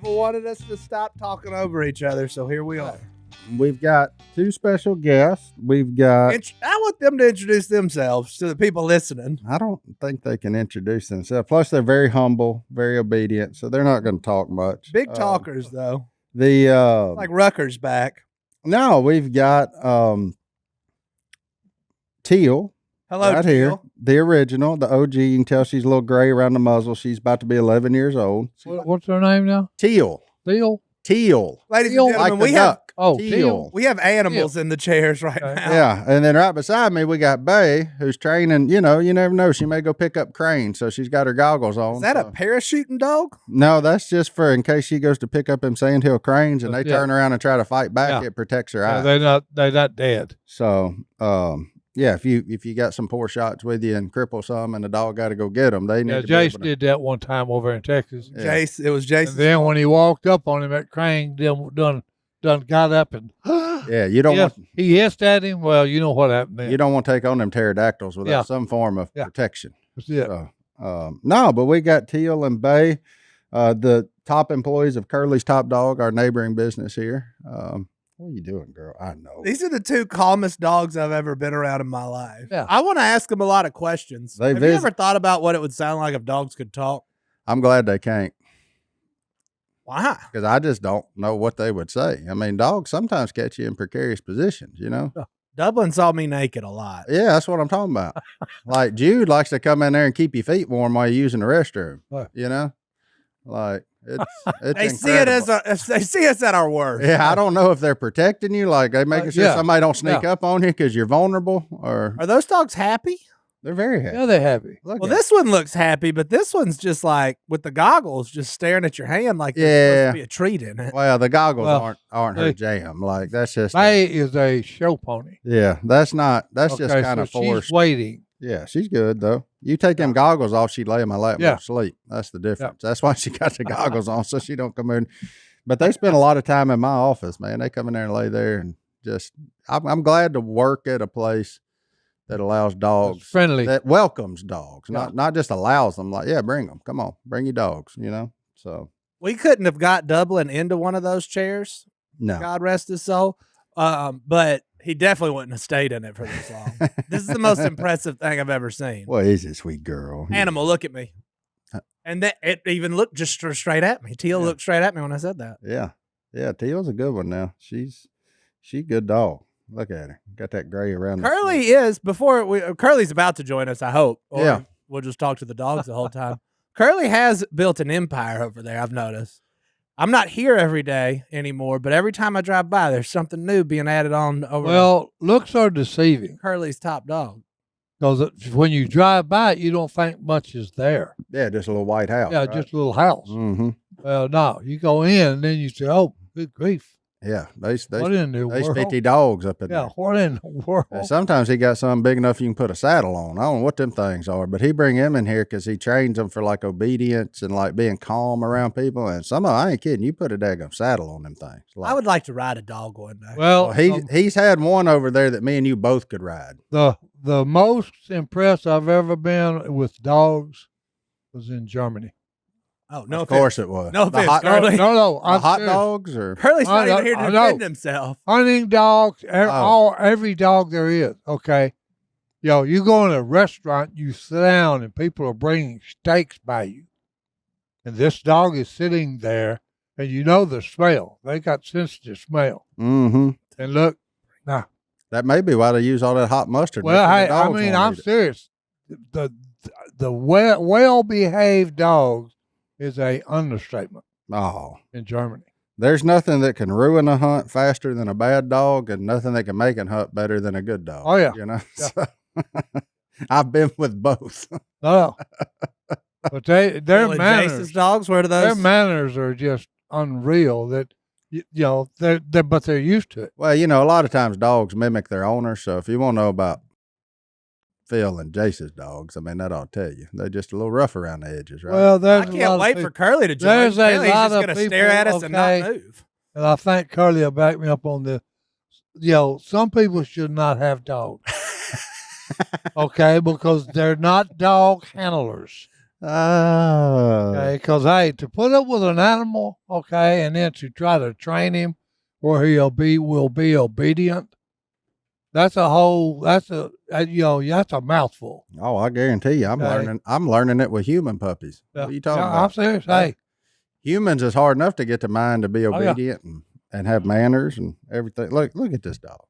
people wanted us to stop talking over each other, so here we are. We've got two special guests. We've got... I want them to introduce themselves to the people listening. I don't think they can introduce themselves. Plus, they're very humble, very obedient, so they're not going to talk much. Big talkers, though. Like Rucker's back. No, we've got Teal. Hello, right Teal. Here. The original, the OG. You can tell she's a little gray around the muzzle. She's about to be 11 years old. What's her name now? Teal. Teal? Teal. Ladies Teal, and gentlemen, like we have Teal. we have animals in the chairs right now. Yeah, and then right beside me, we got Bay, who's training. You know, you never know. She may go pick up cranes, so she's got her goggles on. Is that a parachuting dog? No, that's just for in case she goes to pick up them sandhill cranes and they turn around and try to fight back. It protects her eyes. They're not dead. So, yeah, if you got some poor shots with you and cripple some, and the dog got to go get them, they need. Yeah, Jace did that one time over in Texas. Yeah. Jace, it was Jace. And then when he walked up on him, that crane done got up and yeah, you don't want he hissed at him. Well, you know what happened then. You don't want to take on them pterodactyls without some form of protection. Yeah. So, no, but we got Teal and Bay, the top employees of Curly's Top Dog, our neighboring business here. What are you doing, girl? I know. These are the two calmest dogs I've ever been around in my life. Yeah. I want to ask them a lot of questions. Have you ever thought about what it would sound like if dogs could talk? I'm glad they can't. Why? Because I just don't know what they would say. I mean, dogs sometimes catch you in precarious positions, you know? Dublin saw me naked a lot. Yeah, that's what I'm talking about. Like, Jude likes to come in there and keep your feet warm while you're using the restroom, you know? Like, it's they see it as they see us at our worst. Yeah, I don't know if they're protecting you, like they making sure somebody don't sneak up on you because you're vulnerable, or are those dogs happy? They're very happy. Yeah, they're happy. Well, this one looks happy, but this one's just like with the goggles, just staring at your hand like there's supposed to be a treat in it. Well, the goggles aren't her jam. Like that's just Bay is a show pony. Yeah, that's not. That's just kind of forced. She's waiting. Yeah, she's good though. You take them goggles off, she'd lay in my lap and sleep. That's the difference. That's why she got the goggles on, so she don't come in. But they spend a lot of time in my office, man. They come in there and lay there and just. I'm glad to work at a place that allows dogs, it's friendly, that welcomes dogs, not just allows them. Like, yeah, bring them. Come on, bring your dogs. You know. So we couldn't have got Dublin into one of those chairs. No, God rest his soul. But he definitely wouldn't have stayed in it for this long. This is the most impressive thing I've ever seen. What is it, sweet girl? Animal, look at me. And that it even looked just straight at me. Teal looked straight at me when I said that. Yeah. Yeah, Teal's a good one now. She's a good dog. Look at her. Got that gray around her. Curly is, Curly's about to join us, I hope. Or we'll just talk to the dogs the whole time. Curly has built an empire over there, I've noticed. I'm not here every day anymore, but every time I drive by, there's something new being added on over. Well, looks are deceiving. Curly's Top Dog. Because when you drive by it, you don't think much is there. Yeah, just a little white house. Yeah, right? just a little house. Mm-hmm. Well, no, you go in and then you say, "Oh, good grief!" Yeah, there's what in the world? 50 dogs up in there. Yeah, what in the world? Sometimes he got something big enough you can put a saddle on. I don't know what them things are, but he bring him in here because he trains them for like obedience and like being calm around people. And some of them, I ain't kidding, you put a daggum saddle on them things. Like, I would like to ride a dog one day. Well, he's had one over there that me and you both could ride. The most impressed I've ever been with dogs was in Germany. Oh, no! Of course it was. No offense, Curly. No. Hot dogs or Curly's not even here to defend himself. Hunting dogs, every dog there is. Okay, you go in a restaurant, you sit down, and people are bringing steaks by you, and this dog is sitting there, and you know the smell. They got sensitive smell. Mm-hmm. And look, now that may be why they use all that hot mustard. Well, hey, I mean, I'm serious. The well-behaved dogs is a understatement. Oh, in Germany, there's nothing that can ruin a hunt faster than a bad dog, and nothing that can make a hunt better than a good dog. Oh yeah, you know. Yeah. So, I've been with both. No, but their manners, Jace's dogs, where do those? Their manners are just unreal. That but they're used to it. Well, a lot of times dogs mimic their owners. So if you want to know about Phil and Jace's dogs, I mean, that ought to tell you. They're just a little rough around the edges, right? Well, I can't wait for Curly to join. There's a lot of people just stare at us and not move. And I think Curly will back me up on this. Some people should not have dogs. Okay, because they're not dog handlers. Oh. Okay, because hey, to put up with an animal, okay, and then to try to train him where will be obedient. That's a mouthful. Oh, I guarantee you, I'm learning it with human puppies. Yeah. What are you talking about? I'm serious. Hey, humans is hard enough to get the mind to be obedient and have manners and everything. Look at this dog.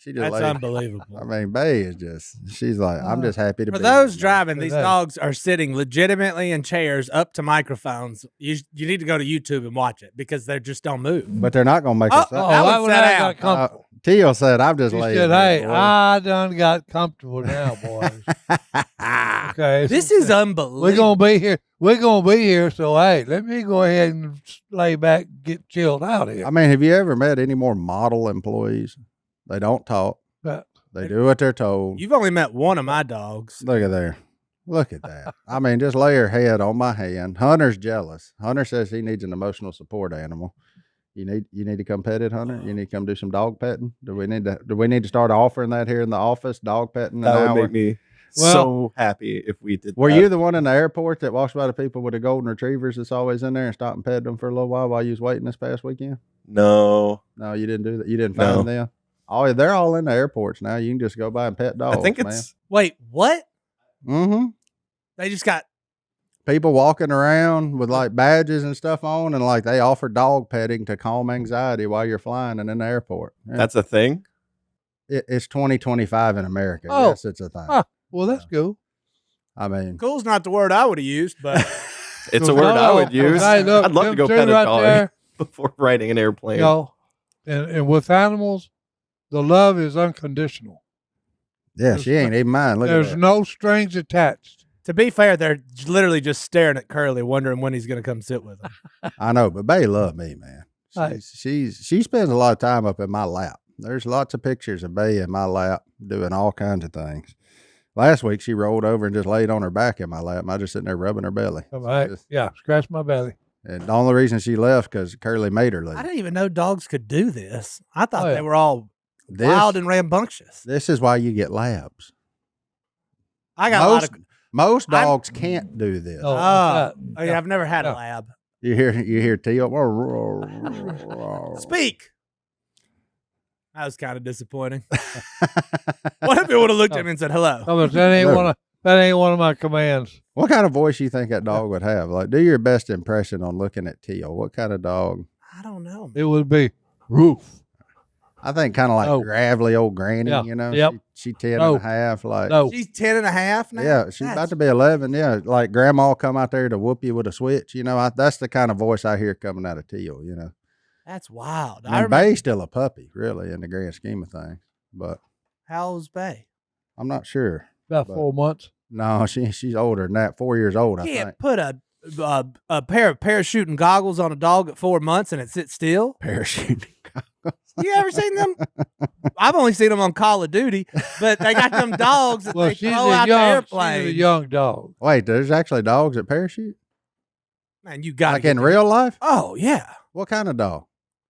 She just That's unbelievable. I mean, Bay is she's like, I'm just happy to For be those here, driving, these dogs are sitting legitimately in chairs up to microphones. You need to go to YouTube and watch it because they just don't move. But they're not going to make us up. That one sat out. Teal said, I'm just lazy. She said, hey, I done got comfortable now, boys. Okay. This is unbelievable. We're gonna be here, so hey, let me go ahead and lay back, get chilled out here. I mean, have you ever met any more model employees? They don't talk. They do what they're told. You've only met one of my dogs. Look at there. Look at that. I mean, just lay her head on my hand. Hunter's jealous. Hunter says he needs an emotional support animal. You need to come pet it, Hunter. You need to come do some dog petting. Do we need to start offering that here in the office? Dog petting. That would make me so happy if we did. Were you the one in the airport that walks by the people with the golden retrievers that's always in there and stop and pet them for a little while you was waiting this past weekend? No, you didn't do that. You didn't find them. Oh, they're all in the airports now. You can just go by and pet dogs. I think it's wait, what? Mm-hmm. They just got people walking around with like badges and stuff on, and like they offer dog petting to calm anxiety while you're flying and in the airport. Yeah. That's a thing. It's 2025 in America. Oh. Yes, it's a thing. Well, that's cool. I mean, cool's not the word I would have used, but it's a word I would use. Hey, look, I'd love to go pet a dog before riding an airplane. And with animals, the love is unconditional. Yeah, she ain't even mine. There's no strings attached. To be fair, they're literally just staring at Curly, wondering when he's going to come sit with them. I know, but Bay love me, man. She spends a lot of time up in my lap. There's lots of pictures of Bay in my lap doing all kinds of things. Last week, she rolled over and just laid on her back in my lap. I was just sitting there rubbing her belly. Scratch my belly. And the only reason she left because Curly made her leave. I didn't even know dogs could do this. I thought they were all wild and rambunctious. This is why you get labs. I got most dogs can't do this. I've never had a lab. You hear Teal. Speak. That was kind of disappointing. What if it would have looked at me and said hello? No, but that ain't one of my commands. What kind of voice you think that dog would have? Like, do your best impression on looking at Teal. What kind of dog? I don't know. It would be roof. I think kind of like gravelly old granny, you know? Yep. She 10 and a half. Like, she's 10 and a half now? Yeah, she's about to be 11. Yeah, like grandma come out there to whoop you with a switch. You know, that's the kind of voice I hear coming out of Teal, you know? That's wild. And Bay's still a puppy, really, in the grand scheme of things. But how old's Bay? I'm not sure. About 4 months. No, she's older than that. 4 years old, I think. Can't put a pair of parachuting goggles on a dog at 4 months and it sits still? Parachuting goggles. You ever seen them? I've only seen them on Call of Duty, but they got them dogs that they throw out the airplane. She's a young dog. Wait, there's actually dogs that parachute? Man, you got like in real life? Oh, yeah. What kind of dog?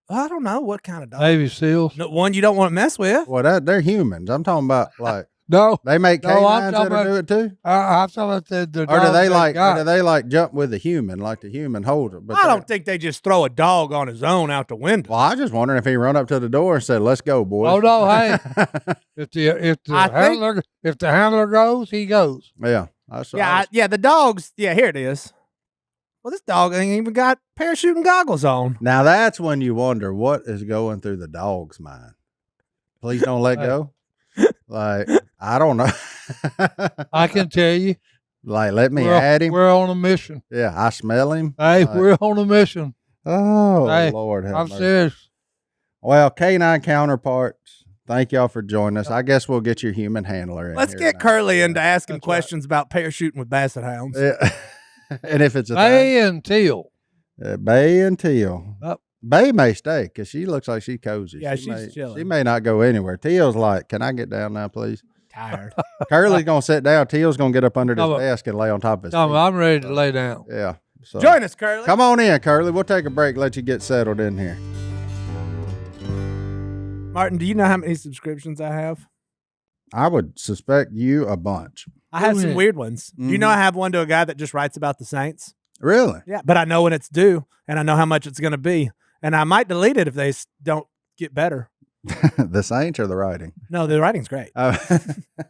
I don't know what kind of dog. Navy SEALs. No, one you don't want to mess with. Well, they're humans. I'm talking about like no. They make canines that do it too. I'm talking about the or do they like jump with the human, like the human holds it? But I don't think they just throw a dog on his own out the window. Well, I was just wondering if he run up to the door and said, "Let's go, boys." Oh no, hey! if the handler goes, he goes. Yeah, the dogs. Yeah, here it is. Well, this dog ain't even got parachuting goggles on. Now that's when you wonder what is going through the dog's mind. Please don't let go. Like, I don't know. I can tell you. Like, let me add him. We're on a mission. Yeah, I smell him. Hey, we're on a mission. Oh, hey, Lord. I'm serious. Well, canine counterparts, thank y'all for joining us. I guess we'll get your human handler in. Let's get Curly into asking questions about parachuting with basset hounds. Yeah. And if it's a Bay and Teal. Bay and Teal. Bay may stay because she looks like she's cozy. Yeah, she's chilling. She may not go anywhere. Teal's like, can I get down now, please? Tired. Curly's going to sit down. Teal's going to get up under this desk and lay on top of his feet. I'm ready to lay down. Yeah. So, join us, Curly. Come on in, Curly. We'll take a break, let you get settled in here. Martin, do you know how many subscriptions I have? I would suspect you a bunch. I have some weird ones. You know, I have one to a guy that just writes about the Saints. Really? Yeah, but I know when it's due, and I know how much it's going to be, and I might delete it if they don't get better. The Saints or the writing? No, the writing's great.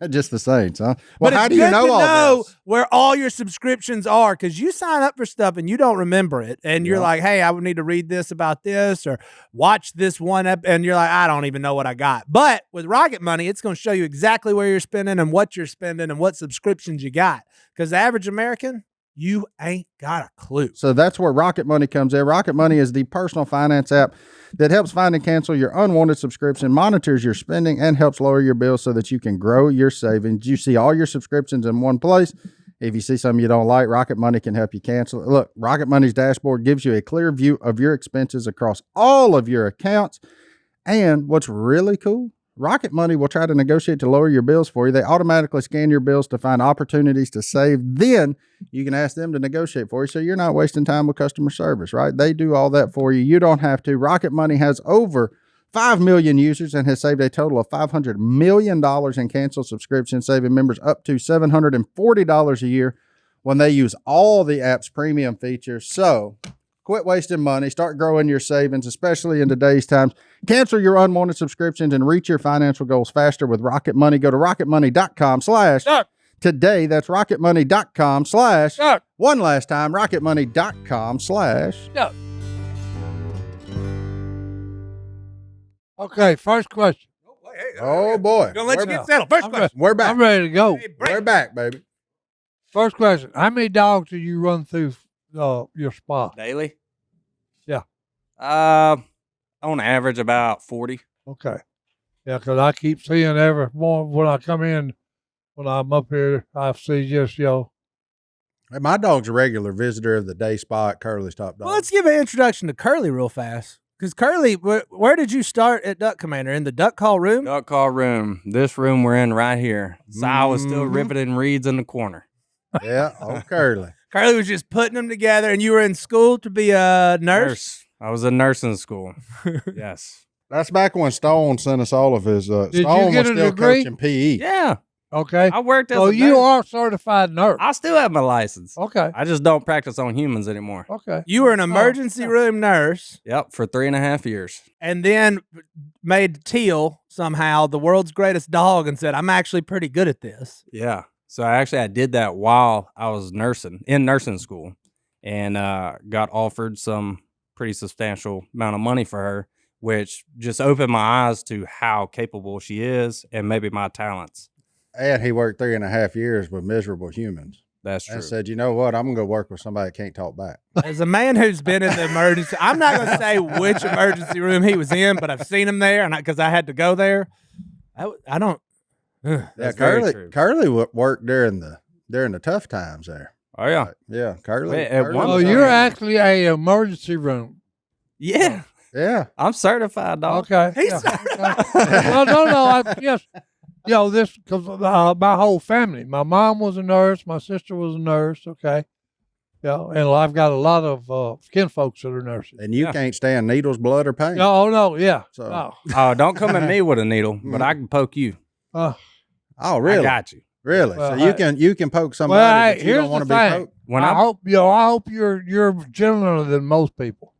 Just the Saints, huh? Well, but how it's do you good know to all know this? where all your subscriptions are, because you sign up for stuff and you don't remember it, and you're like, "Hey, I would need to read this about this or watch this one," and you're like, "I don't even know what I got." But with Rocket Money, it's going to show you exactly where you're spending and what you're spending and what subscriptions you got. Because the average American, you ain't got a clue. So that's where Rocket Money comes in. Rocket Money is the personal finance app that helps find and cancel your unwanted subscription, monitors your spending, and helps lower your bills so that you can grow your savings. You see all your subscriptions in one place. If you see something you don't like, Rocket Money can help you cancel it. Look, Rocket Money's dashboard gives you a clear view of your expenses across all of your accounts. And what's really cool, Rocket Money will try to negotiate to lower your bills for you. They automatically scan your bills to find opportunities to save. Then you can ask them to negotiate for you, so you're not wasting time with customer service, right? They do all that for you. You don't have to. Rocket Money has over 5 million users and has saved a total of $500 million in canceled subscriptions, saving members up to $740 a year when they use all the app's premium features. So quit wasting money. Start growing your savings, especially in today's times. Cancel your unwanted subscriptions and reach your financial goals faster with Rocket Money. Go to rocketmoney.com/today. That's rocketmoney.com/ one last time, rocketmoney.com/. Okay, first question. Oh, boy. Gonna let you get settled. First question. We're back. I'm ready to go. We're back, baby. First question. How many dogs do you run through your spa? Daily? Yeah. On average, about 40. Okay. Yeah, because I keep seeing every morning when I come in, when I'm up here, I see just, Hey, my dog's a regular visitor of the day spa at Curly's Top Dog. Well, let's give an introduction to Curly real fast. Because Curly, where did you start at Duck Commander? In the duck call room? Duck call room. This room we're in right here. Si was still riveting reeds in the corner. Yeah, oh, Curly. Curly was just putting them together, and you were in school to be a nurse? I was in nursing school. Yes. That's back when Stone sent us all of his. you Stone get was a still degree? coaching PE. Yeah. okay. I worked as So a you nurse. are a certified nurse. I still have my license. Okay. I just don't practice on humans anymore. Okay. You were an emergency room nurse, Yep, for 3.5 years. and then made Teal somehow the world's greatest dog and said, "I'm actually pretty good at this." Yeah. So I did that while I was in nursing school, and got offered some pretty substantial amount of money for her, which just opened my eyes to how capable she is and maybe my talents. And he worked 3.5 years with miserable humans. That's true. And said, you know what? I'm going to go work with somebody that can't talk back. As a man who's been in the emergency, I'm not going to say which emergency room he was in, but I've seen him there, and because I had to go there. I don't. Yeah, That's very true. Curly worked during the tough times there. Oh, yeah. Like, yeah, Curly. Wait, at Curly one So was you're on- actually a emergency room. Yeah. Yeah. I'm certified, dog. Okay. He's Okay. Well, no. Yes. This because my whole family. My mom was a nurse. My sister was a nurse. Okay. Yeah, and I've got a lot of kinfolks that are nurses. And you can't stand needles, blood, or pain. No, oh no, yeah. So- No. Oh, don't come at me with a needle, but I can poke you. Oh, really? I got you. Really? Well, so you can poke somebody Well, that you here's don't want to the be thing. poked. When I hope you're gentler than most people.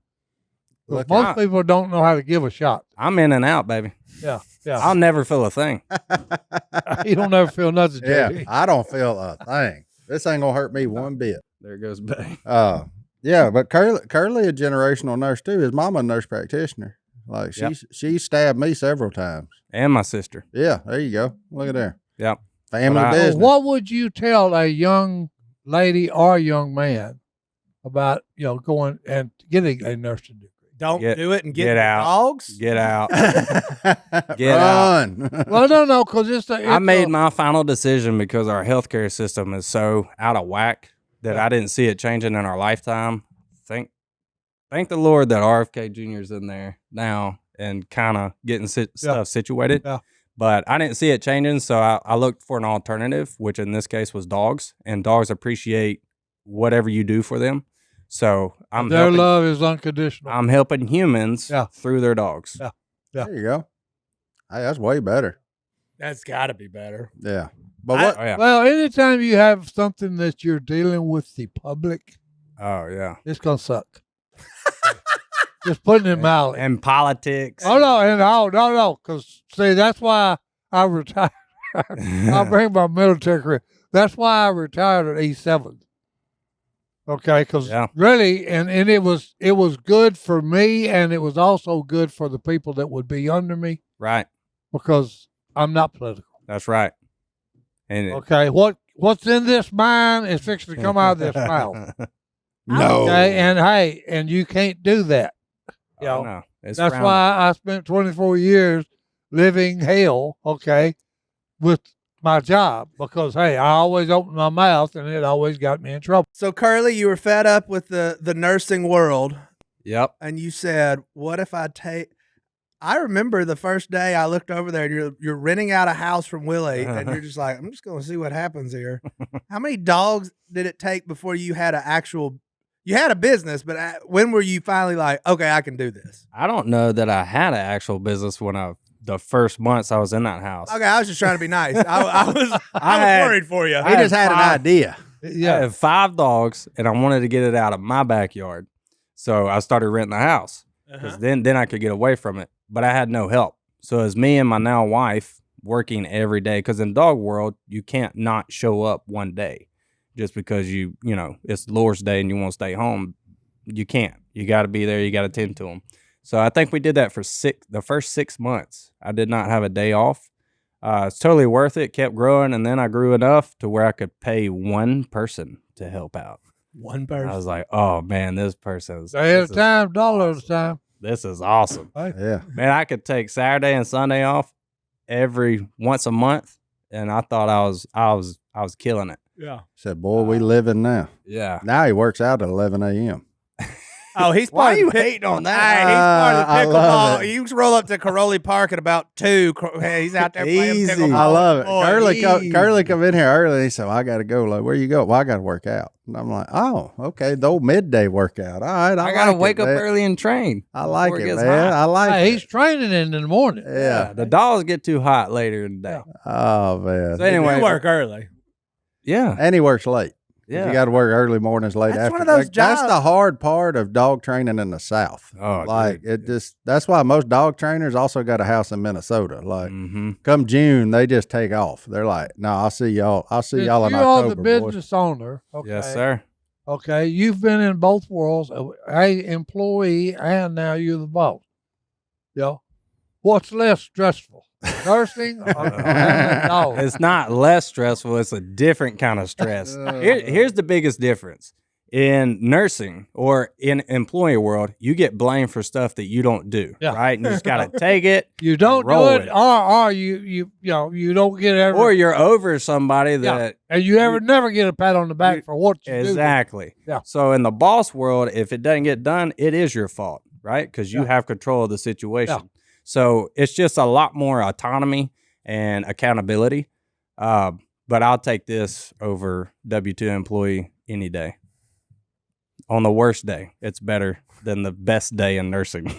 'Cause Look most out. people don't know how to give a shot. I'm in and out, baby. Yeah, yeah. I'll never feel a thing. You don't ever feel nothing, Yeah, JD. I don't feel a thing. This ain't gonna hurt me one bit. There goes baby. Yeah, but Curly a generational nurse too. His mama a nurse practitioner. Like Yep. she stabbed me several times. And my sister. Yeah, there you go. Look at there. Yep. Family But I- business. What would you tell a young lady or a young man about going and getting a nursing degree? Don't do it and get out. dogs. Get out. Get Run. Well, no, because it's I made my final decision because our healthcare system is so out of whack that I didn't see it changing in our lifetime. Thank the Lord that RFK Jr.'s in there now and kind of getting stuff situated. Yeah. But I didn't see it changing, so I looked for an alternative, which in this case was dogs. And dogs appreciate whatever you do for them. So Their love is unconditional. I'm helping humans through their dogs. Yeah. There you go. Hey, that's way better. That's got to be better. Yeah. But what? Oh, yeah. Well, anytime you have something that you're dealing with the public, Oh, yeah. it's gonna suck. Just putting it mildly. And politics. Oh no, because see, that's why I retired. I'll bring my military career. That's why I retired at 87. Okay, because really, and it was good for me, and it was also good for the people that would be under me. Right. Because I'm not political. That's right. And okay, what's in this mind is fixing to come out of this mouth. No. Okay, and you can't do that. You know, no. That's why I spent 24 years living hell, okay, with my job, because I always opened my mouth and it always got me in trouble. So Curly, you were fed up with the nursing world. Yep. And you said, what if I take I remember the first day I looked over there and you're renting out a house from Willie and you're just like, I'm just gonna see what happens here. How many dogs did it take before you had you had a business, but when were you finally like, okay, I can do this? I don't know that I had an actual business when the first months I was in that house. Okay, I was just trying to be nice. I was worried for you. He just had an idea. Yeah. I had 5 dogs, and I wanted to get it out of my backyard. So I started renting the house, because then I could get away from it. But I had no help. So it was me and my now wife working every day, because in dog world, you can't not show up one day. Just because you know, it's Lord's Day and you want to stay home, you can't. You got to be there. You got to tend to them. So I think we did that for the first 6 months. I did not have a day off. It's totally worth it. Kept growing, and then I grew enough to where I could pay one person to help out. One person. I was like, oh man, this person's day at a time, dollar at a time. This is awesome. Yeah, man, I could take Saturday and Sunday off once a month, and I thought I was killing it. Yeah. Said, boy, we living now. Yeah. Now he works out at 11 a.m. Oh, he's Why part are you of the hating on that? Hey, he's part of the I love pickleball. it. You roll up to Caroli Park at about 2. Hey, he's out there playing Easy. pickleball. I love it. Boy, Curly come in here early. And he said, well, I got to go. Like, where you go? Well, I got to work out. And I'm like, oh, okay. The old midday workout. All right. I got to like wake it, up man. early and train. I like before it, gets man. hot. I like it. He's training in the morning. Yeah. The dogs get too hot later in the day. Oh, man. So anyway, you work early. Yeah. And he works late. Yeah. You got to work early mornings, late That's one afternoons. of those That's jobs. the hard part of dog training in the South. Oh, like dude. that's why most dog trainers also got a house in Minnesota. Like come June, they just take off. They're like, no, I'll see y'all. I'll see y'all in You're all October, the boys. business owner. Okay. Yes, sir. Okay, you've been in both worlds, a employee, and now you're the boss. You know, what's less stressful, nursing or having a dog? It's not less stressful. It's a different kind of stress. Here's the biggest difference. In nursing or in employee world, you get blamed for stuff that you don't do, right? And you just got to take it. You don't roll do it, or you don't get ever, or you're over somebody that and you never get a pat on the back for what you do. Exactly. Yeah. So in the boss world, if it doesn't get done, it is your fault, right? Because you have control of the situation. Yeah. So it's just a lot more autonomy and accountability. But I'll take this over W-2 employee any day. On the worst day, it's better than the best day in nursing.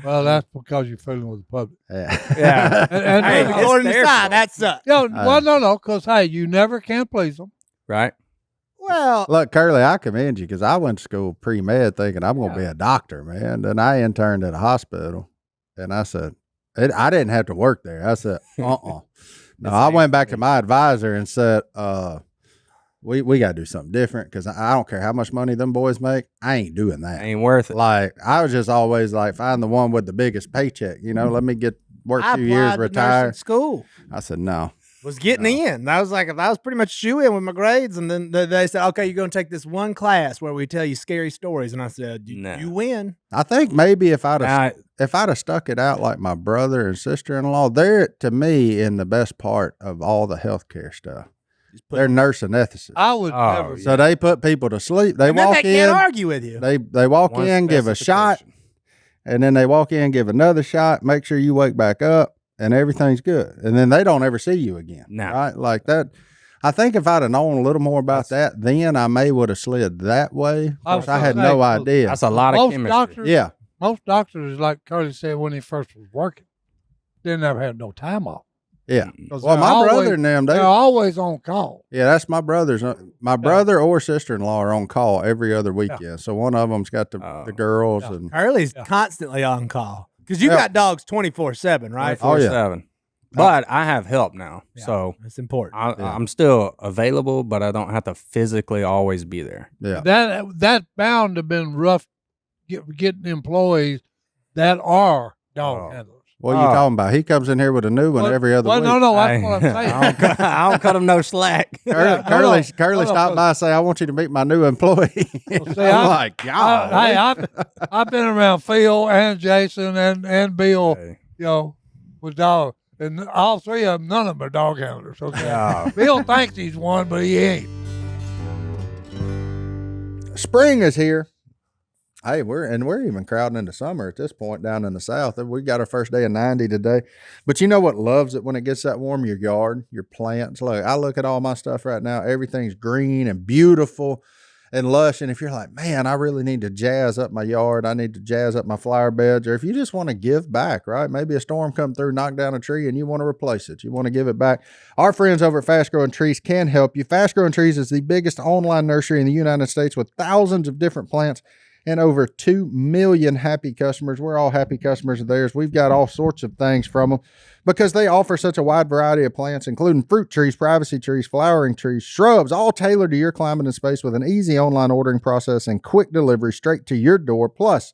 Well, that's because you're fooling with the public. Yeah. And Hey, it's according to their side, fault. that sucks. no, because hey, you never can please them. Right? Well, Look, Curly, I commend you because I went to school pre-med thinking I'm going to be a doctor, man. Then I interned at a hospital, and I said, I didn't have to work there. I said, No, I went back to my advisor and said, we got to do something different because I don't care how much money them boys make. I ain't doing that. Ain't worth it. Like, I was just always like, find the one with the biggest paycheck. Let me work I 2 years, applied to retire. nursing school. I said, no. Was getting in. I was like, I was pretty much shoe in with my grades, and then they said, okay, you're going to take this one class where we tell you scary stories, and I said, you win. I think maybe if I'd have stuck it out like my brother and sister-in-law, they're to me in the best part of all the healthcare stuff. They're nurse anestheticists. I would never. So they put people to sleep. They And then walk they in. can't argue with you. They walk One in, give a shot, specification. and then they walk in, give another shot, make sure you wake back up, and everything's good. And then they don't ever see you again. No. Right? Like that. I think if I'd have known a little more about that, then I would have slid that way. Of course, I had no idea. That's a lot of Most chemistry. doctors, Yeah. most doctors, like Curly said when he first was working, they never had no time off. Yeah. 'Cause Well, they're my always- brother and them, they're always on call. yeah, that's my brother's. My brother or sister-in-law are on call every other weekend. So one of them's got the girls and Curly's constantly on call because you got dogs 24/7, right? 24/7. But I have help now, so it's important. I'm still available, but I don't have to physically always be there. Yeah. That bound to have been rough getting employees that are dog handlers. What are you talking about? He comes in here with a new one every other week. No, that's what I'm saying. I don't cut him no slack. Curly stopped by and say, I want you to meet my new employee. See, I'm like, God. I've been around Phil and Jason and Bill, with dogs. And all three of them, none of them are dog handlers. Okay. Yeah. Bill thinks he's one, but he ain't. Spring is here. Hey, we're even crowding into summer at this point down in the south. We got our first day of 90 today. But you know what loves it when it gets that warm? Your yard, your plants. Look, I look at all my stuff right now. Everything's green and beautiful and lush. And if you're like, man, I really need to jazz up my yard, I need to jazz up my flower beds, or if you just want to give back, right? Maybe a storm come through, knock down a tree, and you want to replace it. You want to give it back. Our friends over at Fast Growing Trees can help you. Fast Growing Trees is the biggest online nursery in the United States with thousands of different plants and over 2 million happy customers. We're all happy customers of theirs. We've got all sorts of things from them because they offer such a wide variety of plants, including fruit trees, privacy trees, flowering trees, shrubs, all tailored to your climate and space with an easy online ordering process and quick delivery straight to your door. Plus,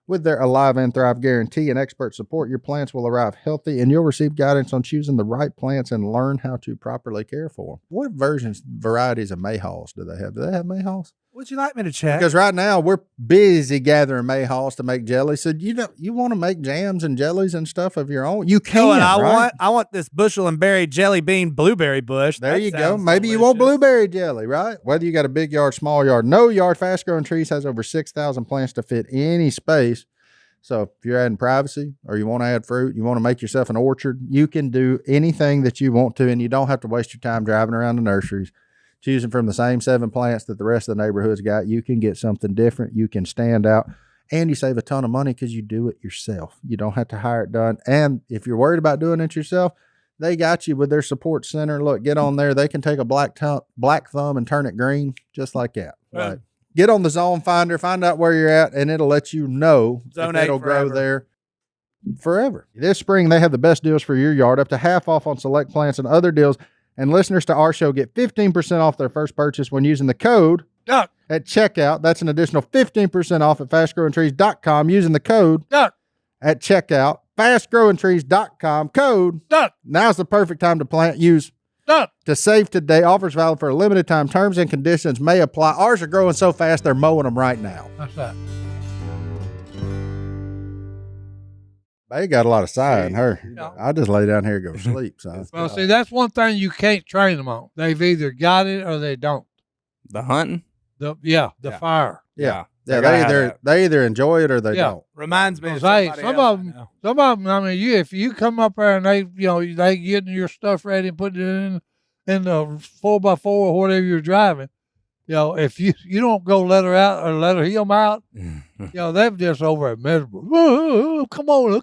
with their Alive and Thrive guarantee and expert support, your plants will arrive healthy and you'll receive guidance on choosing the right plants and learn how to properly care for them. What varieties of mayhaws do they have? Do they have mayhaws? Would you like me to check? Because right now we're busy gathering mayhaws to make jelly. So you want to make jams and jellies and stuff of your own? You can. I want this bushel and berry jelly bean blueberry bush. There you go. Maybe you want blueberry jelly, right? Whether you got a big yard, small yard, no yard, Fast Growing Trees has over 6,000 plants to fit any space. So if you're adding privacy or you want to add fruit, you want to make yourself an orchard, you can do anything that you want to, and you don't have to waste your time driving around the nurseries. Choosing from the same 7 plants that the rest of the neighborhood's got, you can get something different. You can stand out, and you save a ton of money because you do it yourself. You don't have to hire it done. And if you're worried about doing it yourself, they got you with their support center. Look, get on there. They can take a black thumb and turn it green just like that. Right. Get on the Zone Finder, find out where you're at, and it'll let you know if it'll grow there forever. This spring, they have the best deals for your yard, up to half off on select plants and other deals. And listeners to our show get 15% off their first purchase when using the code Duck at checkout. That's an additional 15% off at fastgrowingtrees.com using the code Duck at checkout. Fastgrowingtrees.com code Duck. Now's the perfect time to plant. Use Duck to save today. Offers valid for a limited time. Terms and conditions may apply. Ours are growing so fast they're mowing them right now. That's that. They got a lot of sigh in her. Yeah. I just lay down here and go to sleep. So. Well, see, that's one thing you can't train them on. They've either got it or they don't. The hunting? The fire. Yeah. Yeah, They either enjoy it or they don't. Reminds me of Hey, somebody some else of I them. know. Some of them. I mean, if you come up there and they getting your stuff ready and putting it in the 4x4 or whatever you're driving. If you don't go let her out or let her hem out, they're just over miserable. Oh, come on, I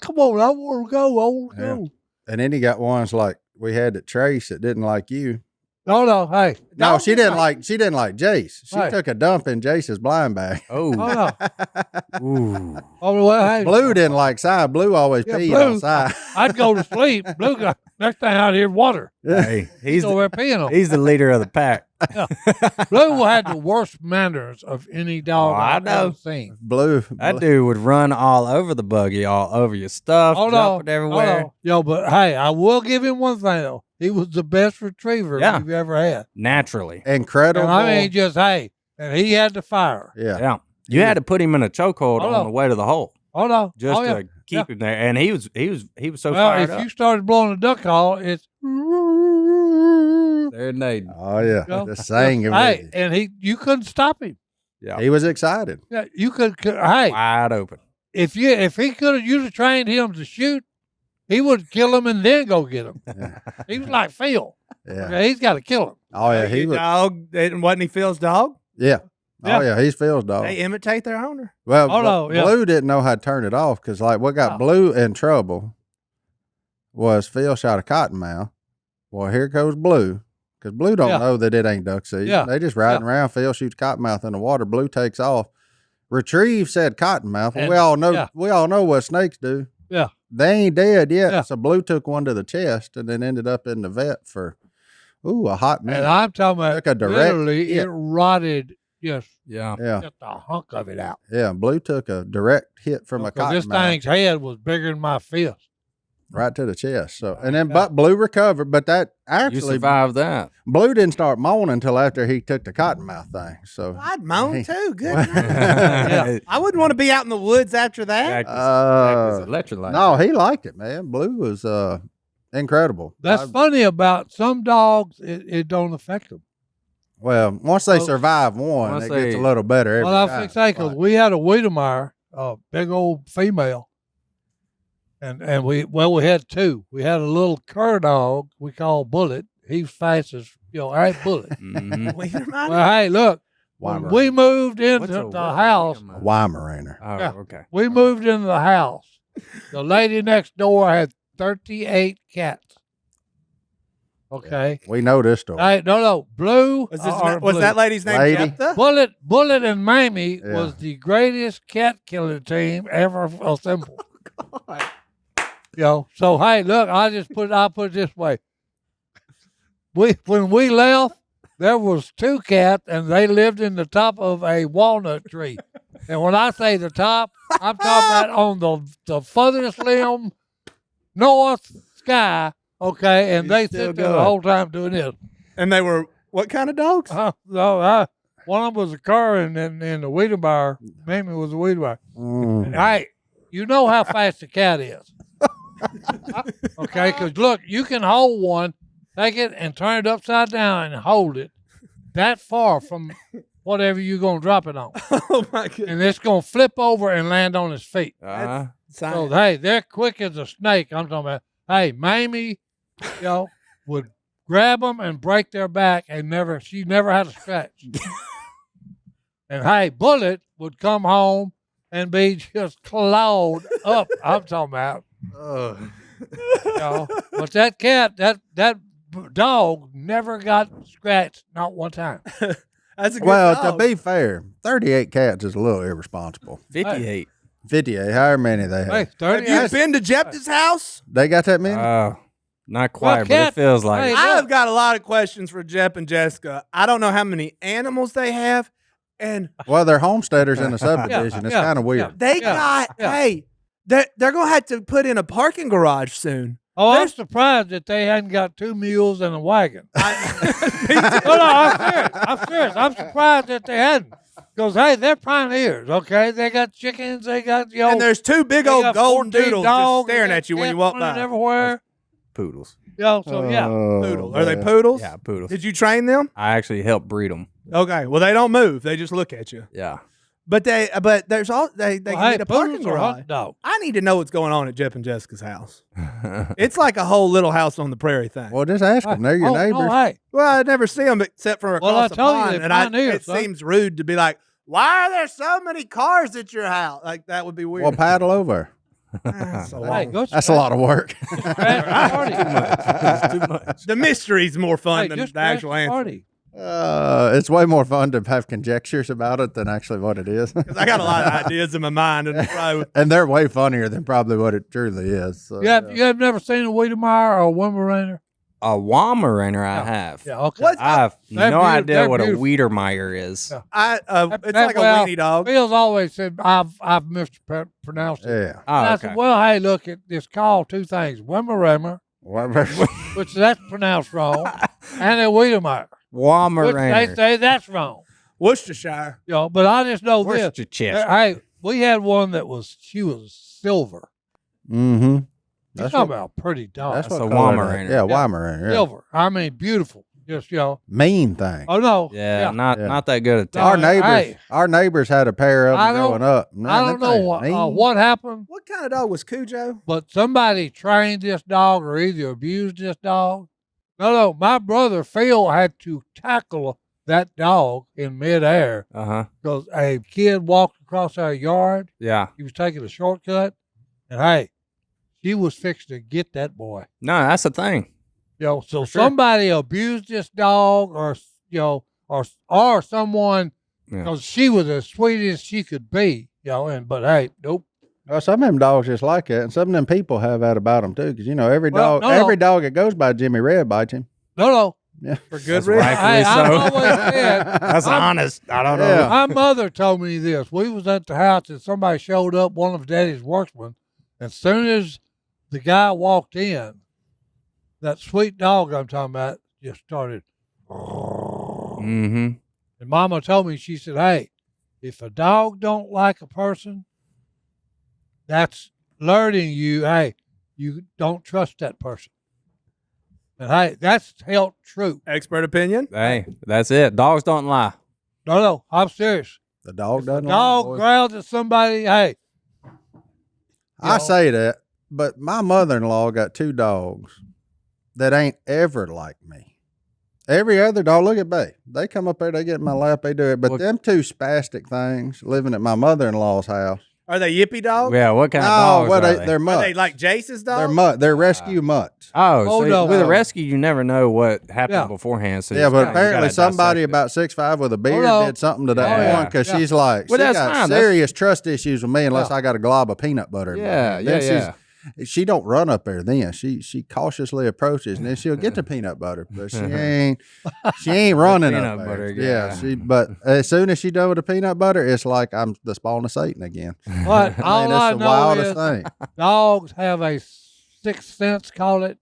want to go. I want to go. And then you got ones like we had at Trace that didn't like you. No, hey. No, she didn't like Jace. She Right. took a dump in Jace's blind bag. Oh. No. Ooh. Oh, well, hey. Blue didn't like Si. Blue always peed Blue, on Si. I'd go to sleep. Blue got next thing out here, water. Hey, He's over there peeing on. he's the leader of the pack. Blue had the worst manners of any dog I've ever seen. Blue. That dude would run all over the buggy, all over your stuff, drop it everywhere. But hey, I will give him one thing though. He was the best retriever you've ever had. Naturally. Incredible. And I mean, and he had the fire. Yeah. You had to put him in a chokehold on the way to the hole. Oh no. Just to keep him there. And he was so fired if up. you started blowing a duck call, it's There they. Oh yeah. The saying of hey, and you couldn't stop him. Yeah. He was excited. Yeah, you could hey, Wide open. if he could have you'd have trained him to shoot, he would kill him and then go get him. He was like Phil. Yeah. Okay, he's got to kill him. Oh yeah. He was. Dog. Wasn't he Phil's dog? Yeah. Oh yeah. He's Phil's dog. They imitate their owner. Well, Oh, no, yeah. Blue didn't know how to turn it off because, like, what got Blue in trouble? was Phil shot a cottonmouth. Well, here goes Blue. Because Blue don't know that it ain't duck season. Yeah. They just riding around. Phil shoots cottonmouth in the water. Blue takes off. Retrieve said cottonmouth. Well, we all know what snakes do. Yeah. They ain't dead yet. Yeah. So Blue took one to the chest and then ended up in the vet for a hot minute. And I'm talking about Like a direct literally hit. it rotted just Yeah. just a hunk of it out. Yeah. Blue took a direct hit from a Because this cottonmouth thing's head was bigger than my fist. right to the chest. So and then but Blue recovered, but that You actually survived that. Blue didn't start moaning until after he took the cottonmouth thing. So I'd moan too. Good. Yeah. I wouldn't want to be out in the woods after that. Electrolyte. no, he liked it, man. Blue was incredible. That's funny about some dogs. It don't affect them. Well, once they Well, survive one, once it gets a they- little better every Well, I was time. fixing to say, because we had a Wiedemeyer, a big old female, and we had two. We had a little cur dog we call Bullet. He's fast as all right, Bullet. Mhm. Wait a minute. Well, hey, look, when Weimaraner. we moved into What's a the house, Weimaraner. Oh, Yeah. okay. we moved into the house. The lady next door had 38 cats. Okay. We know this story. Hey, no, Blue. Was, or was Blue. that lady's name Lady. Jephthah? Bullet and Mamie Yeah. was the greatest cat killing team ever assembled. So hey, look, I'll put it this way. When we left, there was two cats and they lived in the top of a walnut tree. And when I say the top, I'm talking about on the furthest limb north sky. Okay, and they still sit there the going. whole time doing this. And they were what kind of dogs? One of them was a cur, and then the Wiedemeyer, Mamie was a Wiedemeyer. Mm. Hey, you know how fast the cat is. Okay, because look, you can hold one, take it and turn it upside down and hold it that far from whatever you're going to drop it on. Oh my goodness! And it's going to flip over and land on its feet. Uh-huh. So, hey, they're quick as a snake. I'm talking about, hey, Mamie, would grab them and break their back and she never had a scratch. And hey, Bullet would come home and be just clawed up. I'm talking about. But that cat, that dog never got scratched, not one time. That's a good Well, dog. to be fair, 38 cats is a little irresponsible. 58. 58, however many they have. Hey, 30 Have you been to Jephthah's house? They got that many? Not quite, but cat- it feels like hey, it. I've got a lot of questions for Jep and Jessica. I don't know how many animals they have, and Well, they're homesteaders in a subdivision. It's yeah, kind of weird. they got hey, they're gonna have to put in a parking garage soon. Oh, I'm There's- surprised that they hadn't got 2 mules and a wagon. No, I'm serious. I'm surprised that they hadn't. Because, hey, they're pioneers, okay? They got chickens. They got, And there's two big they old got golden 14 doodles dogs, just staring they got at you when you cats walk running by. everywhere. Poodles. So, yeah. Poodle. Are they poodles? Yeah, poodles. Did you train them? I actually helped breed them. Okay. Well, they don't move. They just look at you. Yeah. But there's all they Well, can hey, get a parking poodles are garage. hunting dogs. I need to know what's going on at Jep and Jessica's house. It's like a whole little house on the prairie thing. Well, just ask them. They're your neighbors. No, hey. Well, I never see them except for Well, I across the told you pond, they're and pioneers, it son. seems rude to be like, "Why are there so many cars at your house?" Like that would be weird. Well, paddle over. That's a Hey, lot. go That's a lot of work. scratch the party. It's too much. The mystery's more fun Hey, than just the actual scratch the answer. party. It's way more fun to have conjectures about it than actually what it is. 'Cause I got a lot of ideas in my mind, and probably And they're way funnier than probably what it truly is. So, You have never seen a Wiedemeyer or a Weimaraner? A Weimaraner I have. Yeah, okay. What? I have They're no beautiful. idea They're what beautiful. a Wiedermeyer is. Yeah. it's like a weenie dog. Phil's always said I've mispronounced it. Yeah. Oh, And I okay. said, well, hey, look, it's called two things: Weimaraner, which that's pronounced wrong, and a Wiedemeyer, which they Weimaraner. say that's wrong. Worcestershire. But I just know Where's this. your chest? Hey, we had one that was silver. Mm-hmm. You're talking about a pretty dog. That's That's what a color Weimaraner. that- Yeah, Weimaraner. Yeah. Silver. I mean, beautiful. Just Mean thing. Oh no. Yeah, Yeah. not that good at No, that. Our neighbors had a pair of I them don't- growing up. Man, I don't them things know mean. what happened, What kind of dog was Cujo? but somebody trained this dog or either abused this dog. No, my brother Phil had to tackle that dog in midair Uh-huh. because a kid walked across our yard. Yeah. He was taking a shortcut, and hey, she was fixing to get that boy. No, that's the thing. So somebody abused this dog, or or someone, because she was as sweet as she could be. But hey, nope. Well, some of them dogs just like that, and some of them people have that about them too. Because every dog that goes by Jimmy Red bites him. No. Yeah, for good reason. I've always said, that's honest. I don't know. Yeah. My mother told me this. We was at the house and somebody showed up, one of Daddy's workmen. As soon as the guy walked in, that sweet dog I'm talking about just started. Mm-hmm. And Mama told me, she said, hey, if a dog don't like a person, that's alerting you, hey, you don't trust that person. And hey, that's held true. Expert opinion. Hey, that's it. Dogs don't lie. No, I'm serious. The dog doesn't. Dog growls at somebody, hey. I say that, but my mother-in-law got 2 dogs that ain't ever like me. Every other dog, look at Bay. They come up there, they get in my lap, they do it. But them 2 spastic things living at my mother-in-law's house. Are they yippy dogs? Yeah, what kind of dogs are they? They're mutts. Are they like Jace's dogs? They're mutt. They're rescue mutts. Oh, so no. with a rescue, you never know what happened beforehand. So but apparently somebody about 6'5" with a beard did something to that one because she's like, she got serious trust issues with me unless I got a glob of peanut butter. Yeah. She don't run up there then. She cautiously approaches and then she'll get the peanut butter, but she ain't running peanut up there. butter, But as soon as she done with the peanut butter, it's like I'm the spawn of Satan again. But all I it's the know wildest is thing. Dogs have a sixth sense, call it.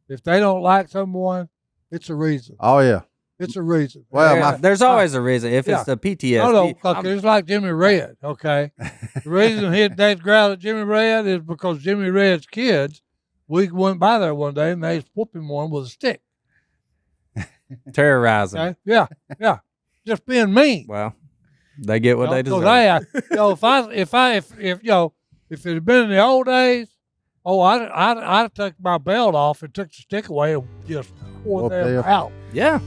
If they don't like someone, it's a reason. Oh yeah. It's a reason. Well, there's always a reason. If it's the PTSD. No, it's like Jimmy Red, okay? The reason they growled at Jimmy Red is because Jimmy Red's kids, we went by there one day and they was whooping one with a stick. Terrorizing. Okay? Yeah. Just being mean. Well, they get what they deserve. If it had been in the old days, I'd took my belt off and took the stick away and just poured them out. Yeah.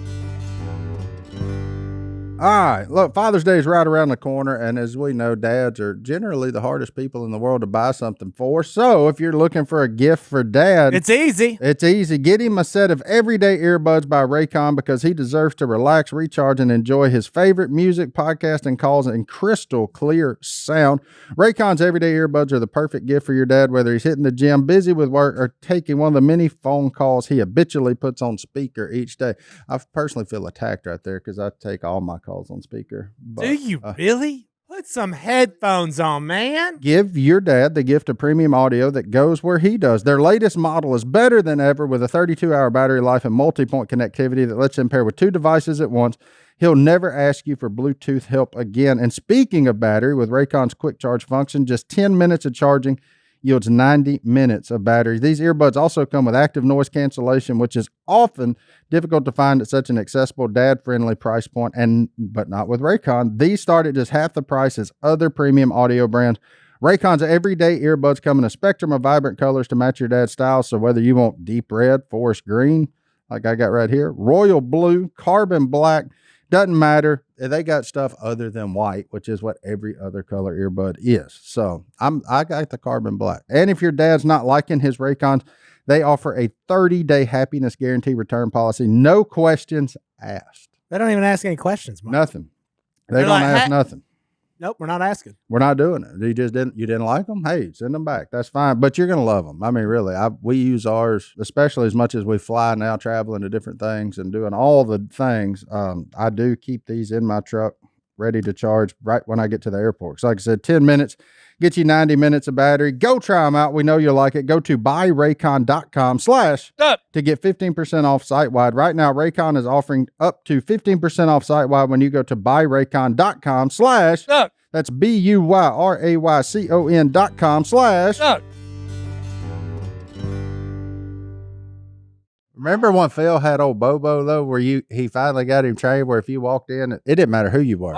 All right. Look, Father's Day is right around the corner, and as we know, dads are generally the hardest people in the world to buy something for. So if you're looking for a gift for dad, it's easy. It's easy. Get him a set of everyday earbuds by Raycon because he deserves to relax, recharge, and enjoy his favorite music, podcasting calls, and crystal clear sound. Raycon's everyday earbuds are the perfect gift for your dad, whether he's hitting the gym, busy with work, or taking one of the many phone calls he habitually puts on speaker each day. I personally feel attacked right there because I take all my calls on speaker. But, do you really? Put some headphones on, man. Give your dad the gift of premium audio that goes where he does. Their latest model is better than ever with a 32-hour battery life and multi-point connectivity that lets him pair with 2 devices at once. He'll never ask you for Bluetooth help again. And speaking of battery, with Raycon's quick charge function, just 10 minutes of charging yields 90 minutes of battery. These earbuds also come with active noise cancellation, which is often difficult to find at such an accessible, dad-friendly price point, but not with Raycon. These start at just half the price as other premium audio brands. Raycon's everyday earbuds come in a spectrum of vibrant colors to match your dad's style, so whether you want deep red, forest green, like I got right here, royal blue, carbon black, doesn't matter. They got stuff other than white, which is what every other color earbud is. So I got the carbon black. And if your dad's not liking his Raycons, they offer a 30-day happiness guarantee return policy. No questions asked. They don't even ask any questions, Mark. Nothing. They don't ask nothing. Nope, we're not asking. We're not doing it. You didn't like them? Hey, send them back. That's fine. But you're going to love them. I mean, really, we use ours, especially as much as we fly now, traveling to different things and doing all the things. I do keep these in my truck ready to charge right when I get to the airport. So like I said, 10 minutes, get you 90 minutes of battery. Go try them out. We know you'll like it. Go to buyraycon.com/ to get 15% off site-wide. Right now, Raycon is offering up to 15% off site-wide when you go to buyraycon.com/ that's BUYRAYCON.com/ Remember when Phil had old Bobo though, where he finally got him trained where if you walked in, it didn't matter who you were,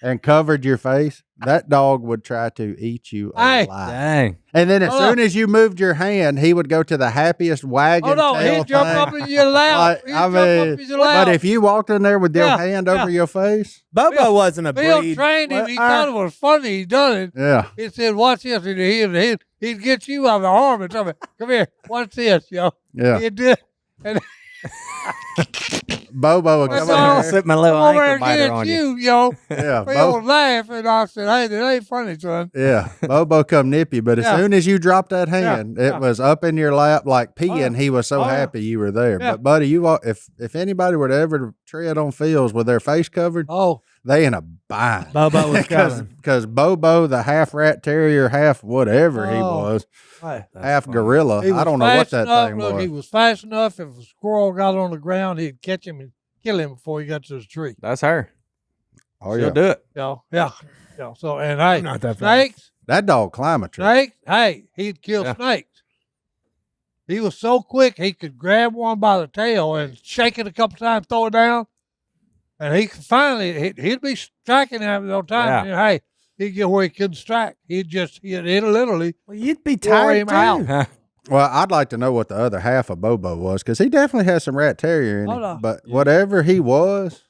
and covered your face, that dog would try to eat you alive. Dang. And then as soon as you moved your hand, he would go to the happiest wagging tail he'd jump thing. up in your lap. But if you walked in there with your hand over your face, Bobo wasn't a Bill breed. trained him. He thought it was funny. He done it. yeah. He said, "Watch this," and he'd get you on the arm and tell me, "Come here, watch this, yo." Yeah. He'd do it. And Bobo would come all. in there. Slip my little over there ankle biter against on you. you, yo. Yeah. Phil would laugh, and I said, "Hey, that ain't funny, son." Yeah, Bobo come nip you, but as soon as you dropped that hand, it was up in your lap like peeing. He was so happy you were there. Yeah. But buddy, if anybody were to ever tread on Phil's with their face covered, they in a bind. Bobo was coming. Because Bobo, the half rat terrier, half whatever he was, half gorilla. I don't know what that thing was. He was fast enough. If a squirrel got on the ground, he'd catch him and kill him before he got to the tree. That's her. Oh She'll do it. Yeah. So and hey, Not that snakes. That dog climb a tree. Snakes. Hey, he'd kill snakes. He was so quick he could grab one by the tail and shake it a couple times, throw it down, and he could finally he'd be striking him all the time. Yeah. And, hey, he'd get where he couldn't strike. He'd literally. Well, you'd be wore tired him too. out. Well, I'd like to know what the other half of Bobo was because he definitely has some rat terrier in him. no. But whatever he was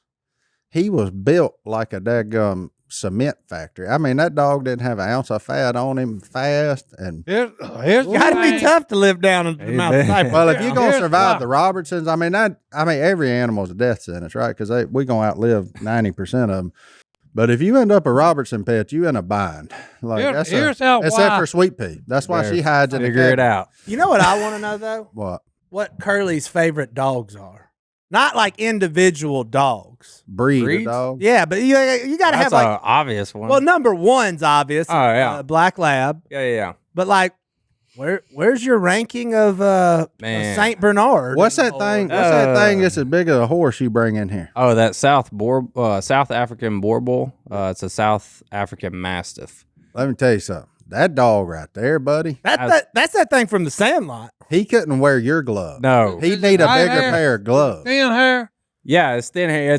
built like a daggum cement factory. I mean, that dog didn't have an ounce of fat on him, fast. And Here's Gotta be tough to live down in the mountain. well, if you're gonna Here's survive why. the Robertsons, I mean, every animal's a death sentence, right? Because we're gonna outlive 90% of them. But if you end up a Robertson pet, you in a bind. Like here's how except why. for Sweet Pea. That's why she hides in the Figure it cabinet. out. You know what I want to know though? What Curly's favorite dogs are. Not like individual dogs. breed Breeds? of dog? Yeah, but you got to That's have like. an obvious one. Well, number one's obvious. Oh, yeah. Black Lab. yeah. But like, where's your ranking of Man. Saint Bernard? What's that thing? What's that thing that's as big as a horse you bring in here? Oh, that South African boar bull. It's a South African Mastiff. Let me tell you something. That dog right there, buddy. That's that thing from the Sandlot. He couldn't wear your glove. No. He'd need a Right bigger here. pair of gloves. Thin hair. Yeah, it's thin hair.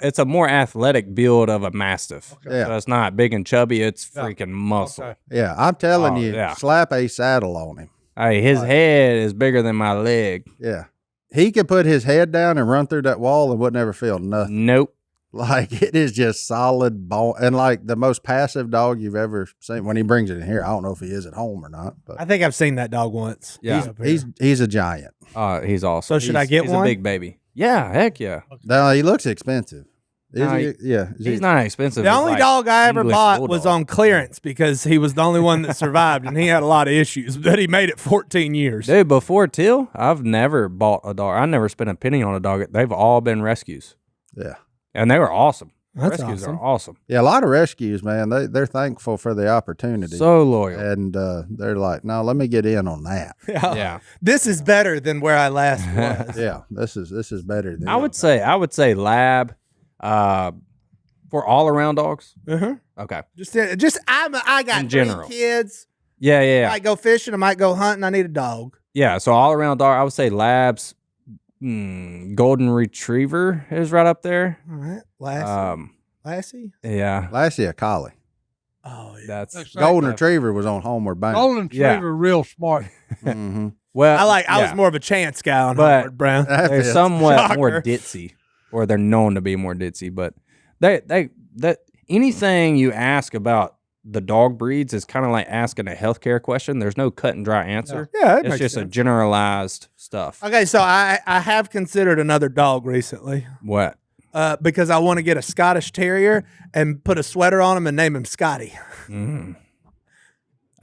It's a more athletic build of a Mastiff. Yeah. So it's not big and chubby. It's freaking muscle. Okay. Yeah, I'm telling Oh, you, yeah. slap a saddle on him. Hey, his head is bigger than my leg. Yeah. He could put his head down and run through that wall and would never feel nothing. Nope. Like, it is just solid bone. And like the most passive dog you've ever seen. When he brings it in here, I don't know if he is at home or not. But I think I've seen that dog once. Yeah. he's a giant. He's awesome. So should I get he's one? a big baby. Yeah, heck yeah. Now, he looks expensive. Is No, he? Yeah. Is He's he- not expensive. The It's only like dog I ever English bought bulldog. was on clearance because he was the only one that survived and he had a lot of issues, but he made it 14 years. Dude, before Till, I've never bought a dog. I never spent a penny on a dog. They've all been rescues. Yeah. And they were awesome. That's Rescues awesome. are awesome. Yeah, a lot of rescues, man. They're thankful for the opportunity. So loyal. And they're like, no, let me get in on that. Yeah. This is better than where I last was. Yeah, this is better than I would say lab for all around dogs. Uh-huh. Okay. I got In 3 general. kids. Yeah, I yeah. might go fishing. I might go hunting. I need a dog. Yeah, so all around dog, I would say labs. Golden Retriever is right up there. All right. Lassie? Yeah. Lassie a collie. Oh, yeah. That's Golden Retriever was on Homeward Bound. Golden Yeah. Retriever, real smart. Mm-hmm. well. I was more of a chance guy on But- Homeward Brown. They're somewhat more Shocker. ditzy, or they're known to be more ditzy. But they anything you ask about the dog breeds is kind of like asking a healthcare question. There's no cut and dry answer. Yeah, that It's makes just a sense. generalized stuff. Okay, so I have considered another dog recently What? because I want to get a Scottish Terrier and put a sweater on him and name him Scotty. Mm.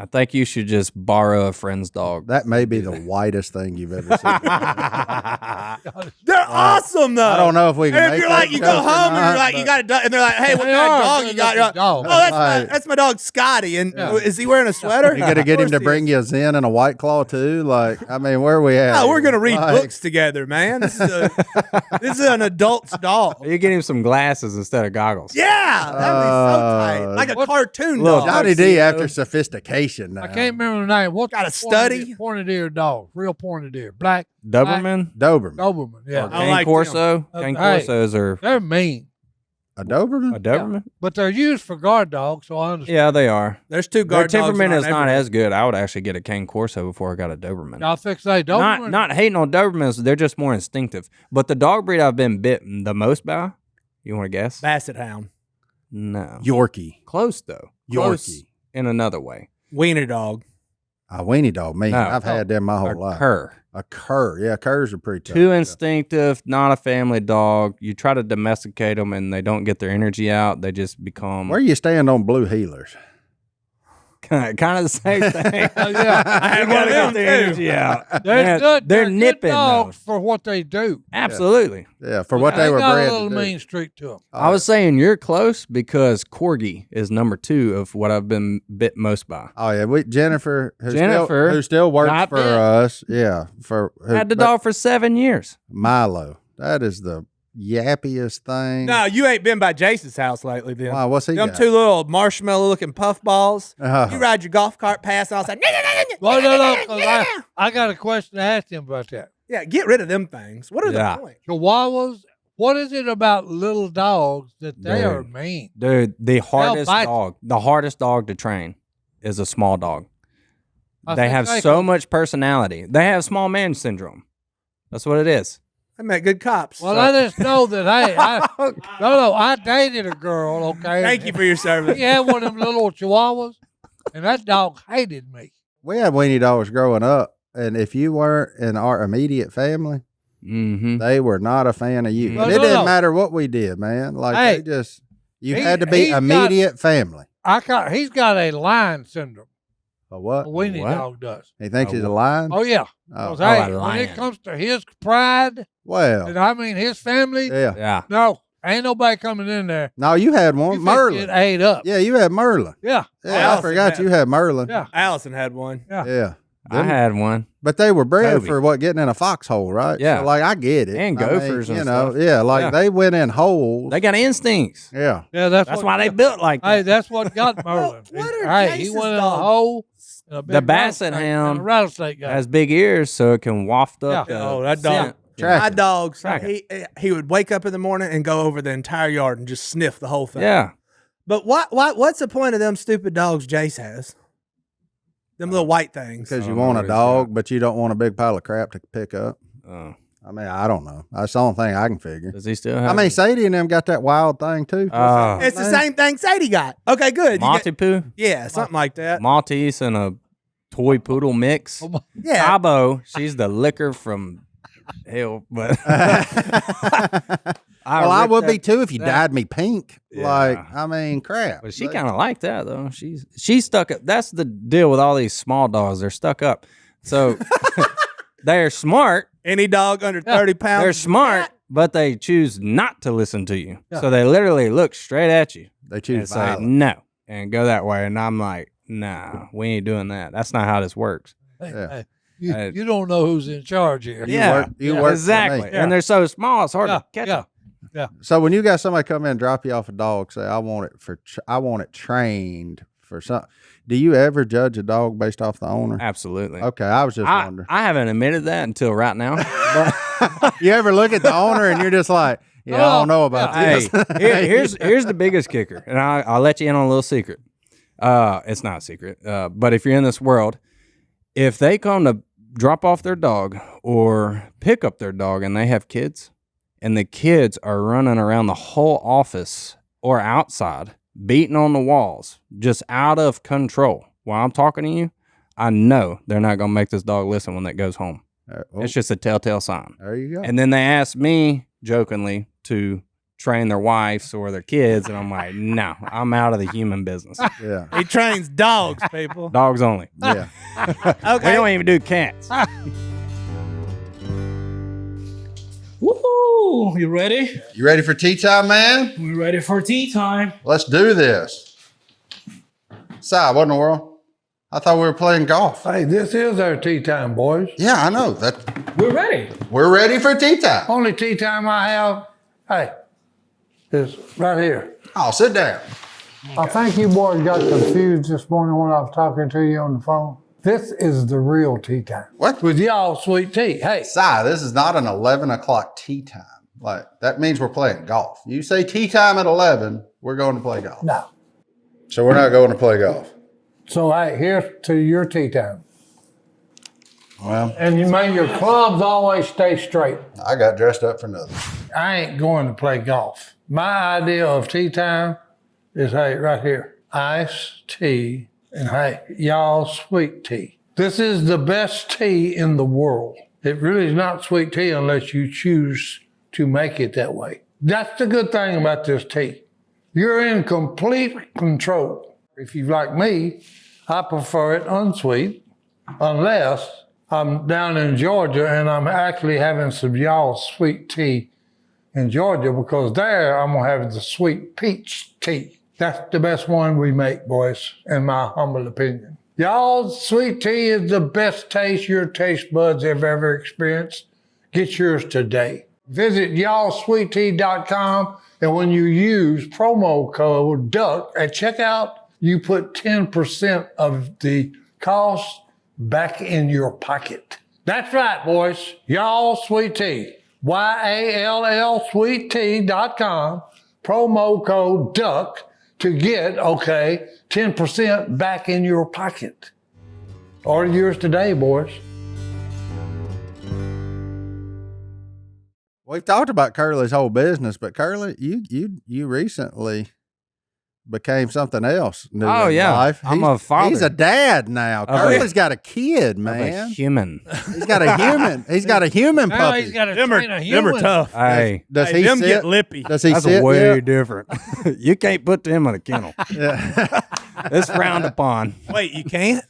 I think you should just borrow a friend's dog. That may be the whitest thing you've ever seen. They're awesome though. I don't know if we can And if make you're that like, you go joke or home and not, you're like, you but- got a dog, and they're like, hey, what They kind of are. dog They're you got? like You're like, dog. oh, that's my dog Scotty. And is he wearing a sweater? You got to get him to bring you a Zen and a White Claw too. Like, I mean, where are we at? No, we're here? gonna read Like, books together, man. This is an adult's dog. You get him some glasses instead of goggles. Yeah, that'd be so tight, like a What- cartoon Little dog. Johnny D after sophistication. education now. I can't remember the name. What's Got a study? Pointed ear dog, real pointed ear, black. Doberman, Doberman, yeah. or I Cane like Corso. them. Cane Hey. Corsos are They're mean, A Doberman? a Doberman. but they're used for guard dogs, so I understand. Yeah, they are. There's two Their guard dogs in temperament our is not neighborhood. as good. I would actually get a Cane Corso before I got a Doberman. Y'all fix that Doberman? Not hating on Dobermans, they're just more instinctive. But the dog breed I've been bit the most by, you want to guess? Basset Hound. No. Yorkie. Close though. Close in another way. Wiener dog. A weenie dog. Me, No. I've had them my whole A life. cur. A cur. Yeah, curs are pretty tough. Too instinctive, not a family dog. You try to domesticate them and they don't get their energy out. They just become Where you stand on blue healers? kind of the same thing. Yeah. I had They one gotta of get them their too. energy out. They're Man, good. they're good nipping dogs those. for what they do. Absolutely. Yeah, for what they They were got bred a little to do. mean streak to them. I was saying you're close because Corgi is number 2 of what I've been bit most by. Oh yeah, Jennifer, Jennifer, who still works not for bit. us. Yeah, Had the dog for 7 years. Milo. That is the yappiest thing. No, you ain't been by Jason's house lately, then. Wow, what's he Them got? two little marshmallow-looking puff balls. Uh-huh. You ride your golf cart past, and I was like, Well, no, 'cause I got a question to ask him about that. yeah, get rid of them things. What are Yeah. the point? Chihuahuas, what is it about little dogs that they are Dude. mean? Dude, the hardest bite dog to train is a small dog. I They think have they so can- much personality. They have small man syndrome. That's what it is. They make good cops. Well, I just know that, hey, I dated a girl, okay? Thank you for your service. He had one of them little chihuahuas, and that dog hated me. We had weenie dogs growing up, and if you weren't in our immediate family, Mm-hmm. they were not a fan of you. No, And no, it didn't no. matter what we did, man. Like Hey, they just you he- had to be he's got- immediate family. He's got a lion syndrome. A what? A weenie what? dog does. He thinks A he's a what? lion? Oh, yeah. Oh, 'Cause, a hey, when lion. it comes to his pride, well, and I mean his family, yeah. Yeah. no, ain't nobody coming in there. No, you had You one, think Merlin. It ate up. Yeah, you had Merlin. Yeah. Yeah, I Allison forgot had- you had Merlin. Yeah. Allison had one. Yeah. I Them- had one. But they were bred Toby. for what getting in a foxhole, right? Yeah. So, like I get it. And I mean, gophers and you know, stuff. yeah, like Yeah. they went in holes. They got instincts. yeah. Yeah, That's why they built like Hey, that. that's what got Merlin. what are Hey, he Jason's went in a dogs? hole. and a big The basset rattlesnake- and hound a rattlesnake guy. Has big ears so it can waft up. Yeah. the Oh, that dog. scent. Track My it. dogs, Track he would wake up in the morning and go over the entire yard and just sniff the whole thing. Yeah. But what's the point of them stupid dogs Jace has? Them little white things. Because I you don't know want what a he's dog, but you don't want a big pile of crap to pick up. Oh. I mean, I don't know. That's the only thing I can figure. Does he still have I mean, Sadie and them got that wild thing too. It's the same thing Sadie got. Okay, good. You Monty get- Poo? yeah, something like that. Maltese and a toy poodle mix. Yeah. Cabo, she's the liquor from hell. But I would be ripped too if you that- dyed me pink. Yeah. Like, I mean, crap. But she But- kind of like that though. She's stuck up. That's the deal with all these small dogs. They're stuck up. So they're smart. Any dog under 30 pounds. They're smart, but they choose not to listen to you. So they literally look straight at you They and choose say violence. no and go that way. And I'm like, nah, we ain't doing that. That's not how this works. Hey, Yeah. hey, Hey. you don't know who's in charge here. You work for exactly. me. And they're so small, it's hard Yeah, to catch yeah. them. So when you got somebody come in and drop you off a dog, say I want it trained for something. Do you ever judge a dog based off the owner? Absolutely. Okay, I was just I, wondering. I haven't admitted that until right now. You ever look at the owner and you're just like, yeah, I don't know about Hey, this. here's the biggest kicker, and I'll let you in on a little secret. It's not a secret, but if you're in this world, if they come to drop off their dog or pick up their dog and they have kids, and the kids are running around the whole office or outside, beating on the walls, just out of control while I'm talking to you, I know they're not going to make this dog listen when it goes home. Oh, It's just a telltale sign. there you go. And then they ask me jokingly to train their wives or their kids, and I'm like, no, I'm out of the human business. Yeah. He trains dogs, people. Dogs only. Yeah. We Okay. don't even do cats. Woo! You ready? You ready for tea time, man? We're ready for tea time. Let's do this. Si, what in the world? I thought we were playing golf. Hey, this is our tea time, boys. Yeah, I know. That We're ready. we're ready for tea time. Only tea time I have, hey, is right here. Oh, sit down. I think you boys got confused this morning when I was talking to you on the phone. This is the real tea time. What? With y'all sweet tea. Hey. Si, this is not an 11 o'clock tea time. Like, that means we're playing golf. You say tea time at 11, we're going to play golf. No. So we're not going to play golf. So, hey, here's to your tea time. Well, And you may your clubs always stay straight. I got dressed up for nothing. I ain't going to play golf. My idea of tea time is, hey, right here, iced tea, and hey, y'all sweet tea. This is the best tea in the world. It really is not sweet tea unless you choose to make it that way. That's the good thing about this tea. You're in complete control. If you like me, I prefer it unsweet, unless I'm down in Georgia and I'm actually having some y'all sweet tea in Georgia, because there I'm gonna have the sweet peach tea. That's the best one we make, boys, in my humble opinion. Y'all's sweet tea is the best taste your taste buds have ever experienced. Get yours today. Visit y'allsweettea.com, and when you use promo code DUCK at checkout, you put 10% of the cost back in your pocket. That's right, boys. Y'all Sweet Tea. YALL sweettea.com, promo code DUCK to get, 10% back in your pocket. Order yours today, boys. We've talked about Curly's whole business, but Curly, you recently became something else new Oh, in yeah. life. I'm a father. He's a dad now. Curly's got a kid, Of a man. human. He's got a human. He's got a human Now puppy. he's got to Them train a are human. tough. Hey, Does Hey, he them sit? get lippy. Does he that's sit? way yet? different. You can't put them in a kennel. Yeah. It's frowned upon. Wait, you can't?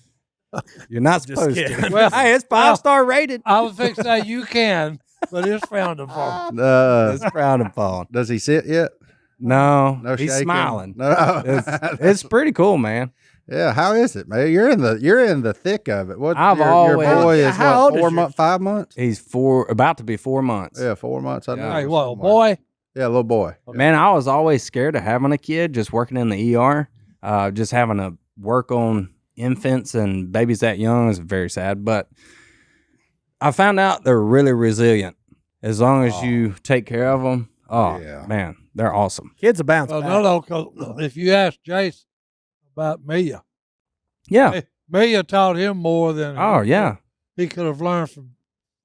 You're not Just supposed kidding. to. Well, hey, it's 5-star rated. I was fixing to say you can, but it's frowned upon. It's frowned upon. Does he sit yet? No, No he's shaking? smiling. No. It's pretty cool, man. Yeah, how is it, man? You're in the thick of it. What I've your always- boy is How what, old is 4 your- months, 5 months? He's about to be 4 months. Yeah, 4 months. I know. Yeah. Hey, it was what, somewhere. boy? Yeah, little boy. Man, I was always scared of having a kid, just working in the ER. Just having to work on infants and babies that young is very sad. But I found out they're really resilient as long as you take care of them. Oh, Yeah. man, they're awesome. Kids will bounce back. No, because if you ask Jason about Mia, Yeah. Mia taught him more than Oh, yeah. he could have learned from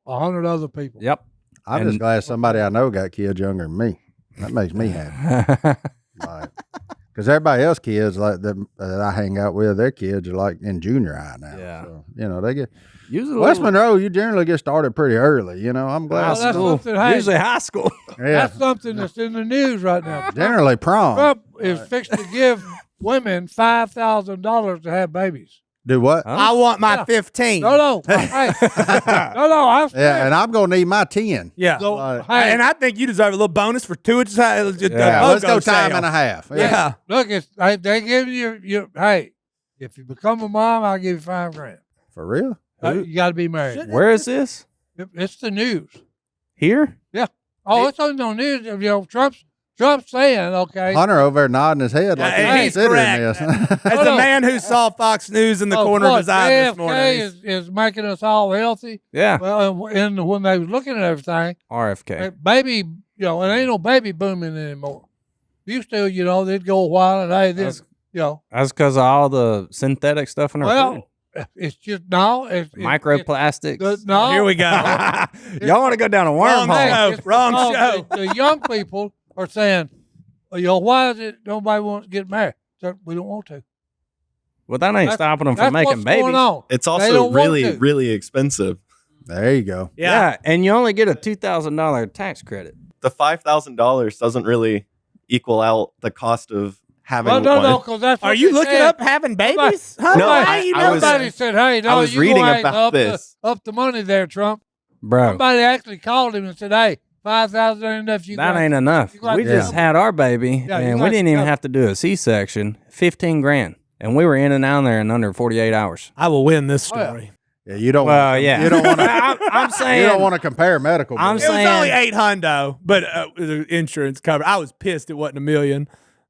100 other people. Yep. I'm And- just glad somebody I know got kids younger than me. That makes me happy. Because everybody else kids like that I hang out with, their kids are like in junior high now. Yeah. So, they get Usually West Monroe. You generally get started pretty early. I'm glad. Well, that's school. something, hey, Usually high school. Yeah, that's something that's in the news right now. generally prom. Trump is fixed to give women $5,000 to have babies. Do what? Huh? I want my Yeah. 15. No. Hey, no. I'm Yeah, and I'm gonna need my 10. Yeah. So, Like- hey, And I think you deserve a little bonus for 2 inches high. Yeah. Let's go time and a half. Yeah. look, they give you. Hey, if you become a mom, I'll give you $5,000. For real? You got to be married. Where is this? It's the news. Here? Oh, it's on the news. Trump's saying, okay. Hunter over there nodding his head like Yeah, he's he's considering correct. this. As Hold a on. man who saw Fox News in the corner of what, his eye this JFK morning. is making us all healthy. Yeah. Well, and when they was looking at everything, RFK. baby, it ain't no baby booming anymore. Used to, they'd go a while and hey, this, That's because of all the synthetic stuff in our food. well, it's just no, Microplastics. no. Here we go. Y'all want to go down a Wrong wormhole? show. It's Wrong because show. The young people are saying, why is it nobody wants to get married? So we don't want to. Well, that ain't That's- stopping them That's from making what's babies. going on. It's They also don't want really, to. really expensive. There you go. Yeah. And you only get a $2,000 tax credit. The $5,000 doesn't really equal out the cost of having Well, no, one. because that's what Are you they looking said. up having babies? Huh? No, Why I- you I know was- that? Somebody said, hey, no, I was you reading ain't about this. up the money there, Trump. Bro, Somebody actually called him and said, hey, 5,000 ain't enough. that ain't enough. you got- We just had our baby, Yeah, you and we got- didn't even yeah. have to do a C-section. $15,000, and we were in and out there in under 48 hours. I will win this Oh, yeah. story. Yeah, you don't. Well, wanna, yeah. You don't want to. I'm saying. You don't want to compare medical. I'm bills. It was saying- only $800, but the insurance covered. I was pissed it wasn't $1 million.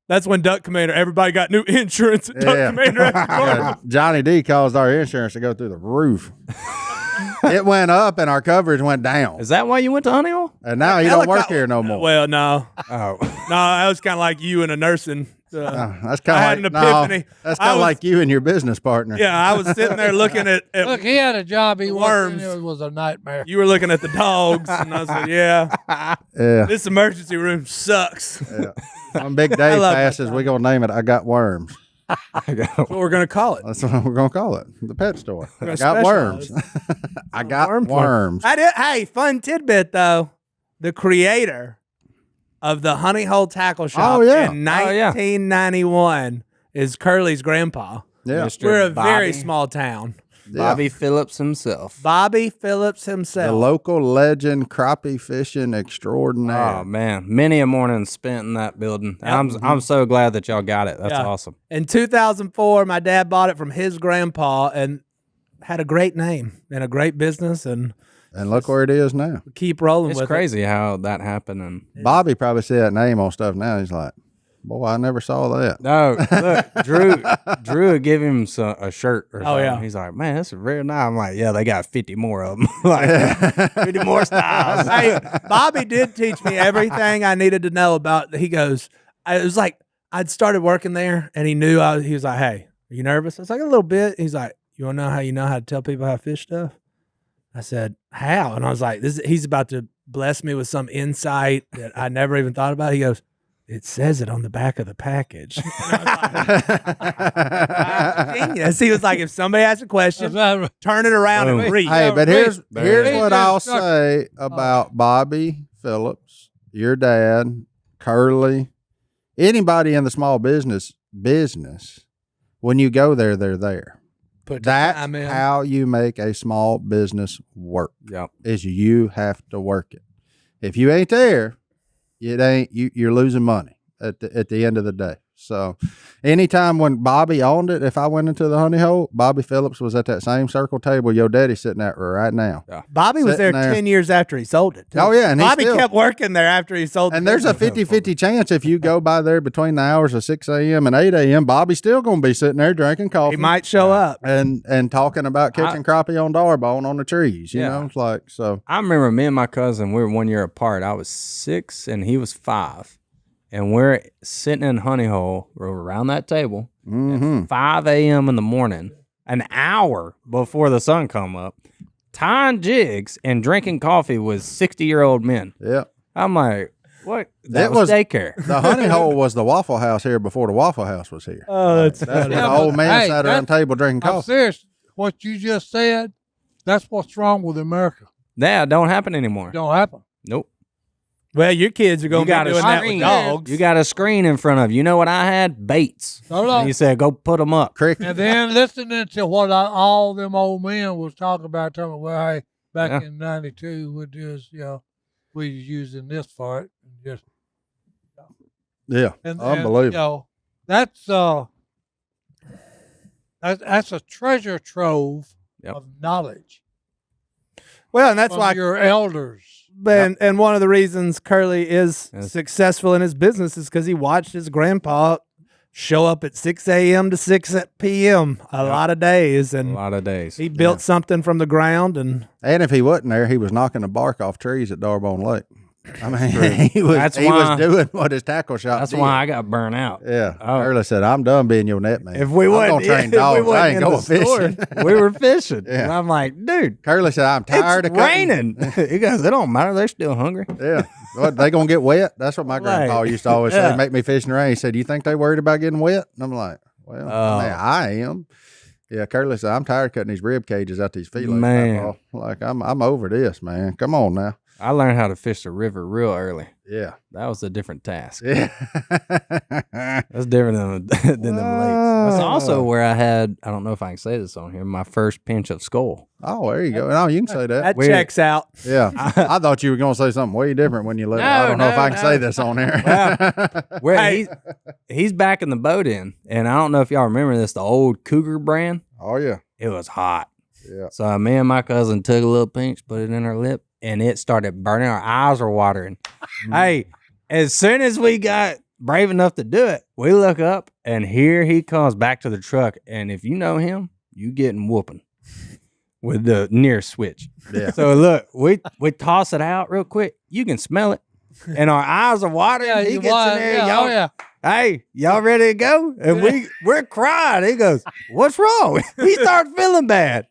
That's when Duck Commander, everybody got new insurance at Duck Commander after dark. Johnny D caused our insurance to go through the roof. It went up and our coverage went down. Is that why you went to Honeyhole? And now he don't work here no more. Well, no. Oh. No, that was kind of like you and a nursing. That's I had kind an of epiphany. that's kind of like you and your business partner. Yeah, I was sitting there looking at Look, he had a job. He worms. worked in, it was a nightmare. You were looking at the dogs, and I said, "Yeah, Yeah. this emergency room sucks." Yeah. On Big Dave love passes, we're gonna name it "I Got Worms." That's what we're gonna call it. That's what we're gonna call it. The pet store. We're I gonna got worms. I got worms. Hey, fun tidbit though. The creator of the Honey Hole Tackle Shop in 1991 is Curly's grandpa. Yeah. Mr. We're a Bobby. very small town. Bobby Phillips himself. Bobby Phillips The himself. local legend, crappie fishing extraordinaire. Oh man, many a morning spent in that building. Yep. I'm so glad that y'all got it. That's Yeah. awesome. In 2004, my dad bought it from his grandpa and had a great name and a great business, and And look where it is now. keep rolling It's with crazy how that happened. And Bobby probably see that name on stuff now. He's like, boy, I never saw that. no, look, Drew would give him a shirt or something. yeah. He's like, man, that's real nice. I'm like, yeah, they got 50 more of them. Like 50 more styles. it. Hey, Bobby did teach me everything I needed to know about. He goes, it was like I'd started working there, and he knew he was like, "Hey, are you nervous?" I was like, "A little bit." He's like, "You want to know how to tell people how to fish stuff?" I said, "How?" And I was like, he's about to bless me with some insight that I never even thought about. He goes, "It says it on the back of the package." Genius. He was like, if somebody asks a question, turn it around and read. Hey, but here's There what I'll say about Bobby Phillips, your dad, Curly, anybody in the small business. When you go there, they're there. Put the That's time in. how you make a small business work. Yep. Is you have to work it. If you ain't there, it ain't you're losing money at the end of the day. So anytime when Bobby owned it, if I went into the Honey Hole, Bobby Phillips was at that same circle table your daddy's sitting at right now. Yeah. Bobby was there Sitting there. 10 years after he sold it. too. Oh, yeah, and he Bobby still- kept working there after he sold it. And there's a 50-50 chance if you go by there between the hours of 6 a.m. and 8 a.m., Bobby's still going to be sitting there drinking coffee. He might show up. And talking about catching crappie on Darbone on the trees, you know, it's like, so. I remember me and my cousin, we were 1 year apart. I was 6 and he was 5. And we're sitting in Honey Hole around that table at 5 a.m. in the morning, an hour before the sun come up, tying jigs and drinking coffee with 60-year-old men. Yeah. I'm like, what? That was daycare. The Honey Hole was the Waffle House here before the Waffle House was here. Oh, that's That's funny. when the old man sat around the table drinking I'm coffee. serious. What you just said, that's what's wrong with America. That don't happen anymore. It don't happen. Nope. Well, your kids are going to You be got a doing that with screen. dogs. You got a screen in front of you. You know what I had? Baits. Hold on. And he said, go put them up. Cricket. And then listening to what all them old men was talking about, well, hey, back in '92, we just, we was using this for it. And just, Yeah. and, Unbelievable. that's a treasure trove of knowledge. Well, and that's from why your elders. And one of the reasons Curly is successful in his business is because he watched his grandpa show up at 6 a.m. to 6 p.m. a lot of days. And A lot of days. he built something from the ground. And And if he wasn't there, he was knocking the bark off trees at Darbone Lake. I mean, he was doing what his tackle shop That's did. why I got burnt out. Yeah. Oh. Early said, I'm done being your net man. If we I'm wasn't, gonna train if we dogs. I wasn't ain't in going the store, fishing. we were fishing. Yeah. And I'm like, dude, Curly said, I'm tired it's of cutting. raining. He goes, it don't matter. They're still hungry. Yeah. What, they going to get wet? That's what my grandpa used to always say, make me fish in the rain. He said, you think they worried about getting wet? And I'm like, well, man, I am. Yeah, Curly said, I'm tired of cutting these rib cages out these fillets. Man. Like, I'm over this, man. Come on now. I learned how to fish the river real early. Yeah. That was a different task. Yeah. That's different than them lakes. That's also where I had, I don't know if I can say this on here, my first pinch of skull. Oh, there you go. Oh, you can say that. that checks out. Yeah. I thought you were going to say something way different when you left. I don't know if I can say this on here. Where he's backing the boat in, and I don't know if y'all remember this, the old Cougar brand. Oh, yeah. It was hot. Yeah. So me and my cousin took a little pinch, put it in her lip, and it started burning. Our eyes were watering. Hey, as soon as we got brave enough to do it. We look up, and here he comes back to the truck. And if you know him, you getting whooping with the near switch. Yeah. So look, we toss it out real quick. You can smell it, and our eyes are watering. Yeah, he you gets want- in there, yeah, y'all. oh, yeah. Hey, y'all ready to go? And we're crying. He goes, "What's wrong?" He started feeling bad.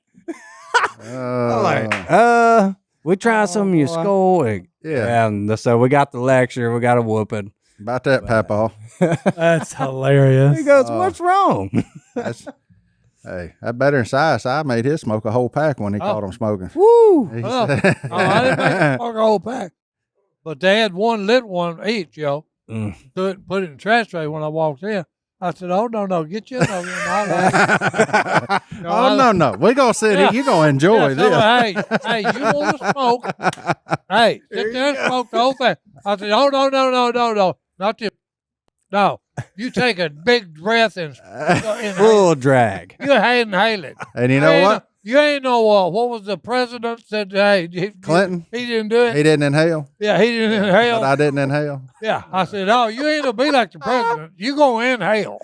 I'm like, we tried some of your boy. skull. And, Yeah. and so we got the lecture. We got a whooping. About that, Papa. That's hilarious. He goes, "What's wrong?" That's, hey, that better than Si. Si made his smoke a whole pack when he caught him smoking. Woo! He Oh, said- I didn't make them smoke a whole pack. But they had one lit one each, yo. Mm. Put it in the trash tray when I walked in. I said, "Oh no, get you another one." Oh no, we're gonna sit here. You're gonna enjoy this. Hey, you want to smoke? Hey, sit there and smoke the whole thing. I said, "Oh no, not you. No, you take a big breath and inhale. Full drag. You inhale it. And you know what? You ain't no what was the president said? Hey, Clinton? He didn't do it. He didn't inhale, Yeah, he didn't inhale. but I didn't inhale. Yeah, I said, "Oh, you ain't gonna be like the president. You gonna inhale."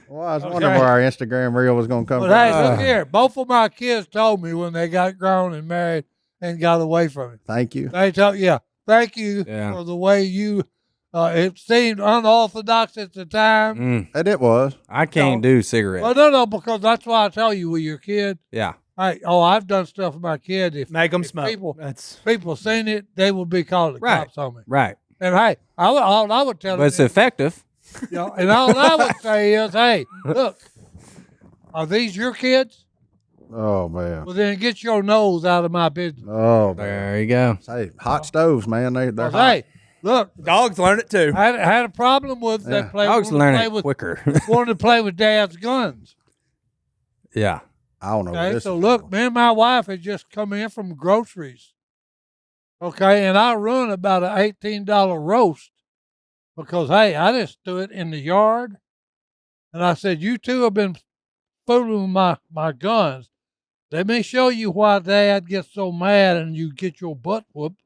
Well, I was wondering where our Instagram reel was gonna come But from. hey, look here. Both of my kids told me when they got grown and married and got away from it. Thank you. They told, thank you Yeah. for the way you. It seemed unorthodox at the time. Mm. And it was. I can't do cigarettes. Well, no, because that's why I tell you with your kid. Yeah. I've done stuff with my kid. If Make them if smoke. People, people seen it, they would be calling the Right. cops on me. Right. And hey, all I would tell But it's them, effective. and all I would say is, hey, look, are these your kids? Oh man. Well, then get your nose out of my business. Oh man. There you go. Hey, hot stoves, man. They're 'Cause, hot. hey, look, Dogs learn it too. I had a problem with Yeah. that play. Dogs learn it quicker. Wanted to play with Dad's guns. Yeah. I don't know. Okay, This so is- look, me and my wife had just come in from groceries. Okay, and I run about an $18 roast because hey, I just threw it in the yard, and I said, "You two have been fooling with my guns. Let me show you why Dad gets so mad and you get your butt whooped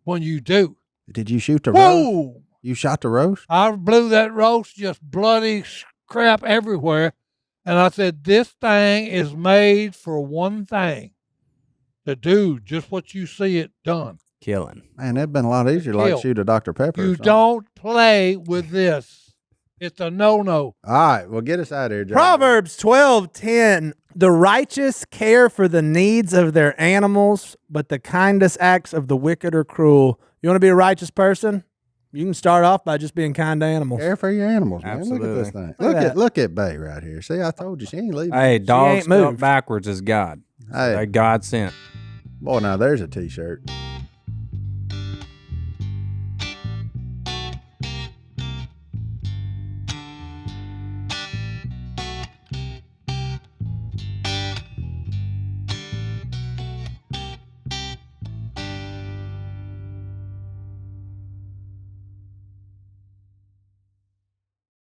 when you do." Did you shoot the roast? Whoa! You shot the roast? I blew that roast, just bloody crap everywhere. And I said, this thing is made for one thing, to do just what you see it done. Killing. Man, that'd been a lot easier to like Kill. shoot a Dr. Pepper. or You something. don't play with this. It's a no-no. All right, well, get us out of here, John. Proverbs 12:10. The righteous care for the needs of their animals, but the kindest acts of the wicked are cruel. You want to be a righteous person? You can start off by just being kind to animals. Care for your animals, man. Look at this Absolutely. thing. Look at Look at Bay right here. See, I told you she ain't leaving. Hey, dogs ain't spelled moved. backwards is God. Hey. That God sent. Boy, now there's a T-shirt.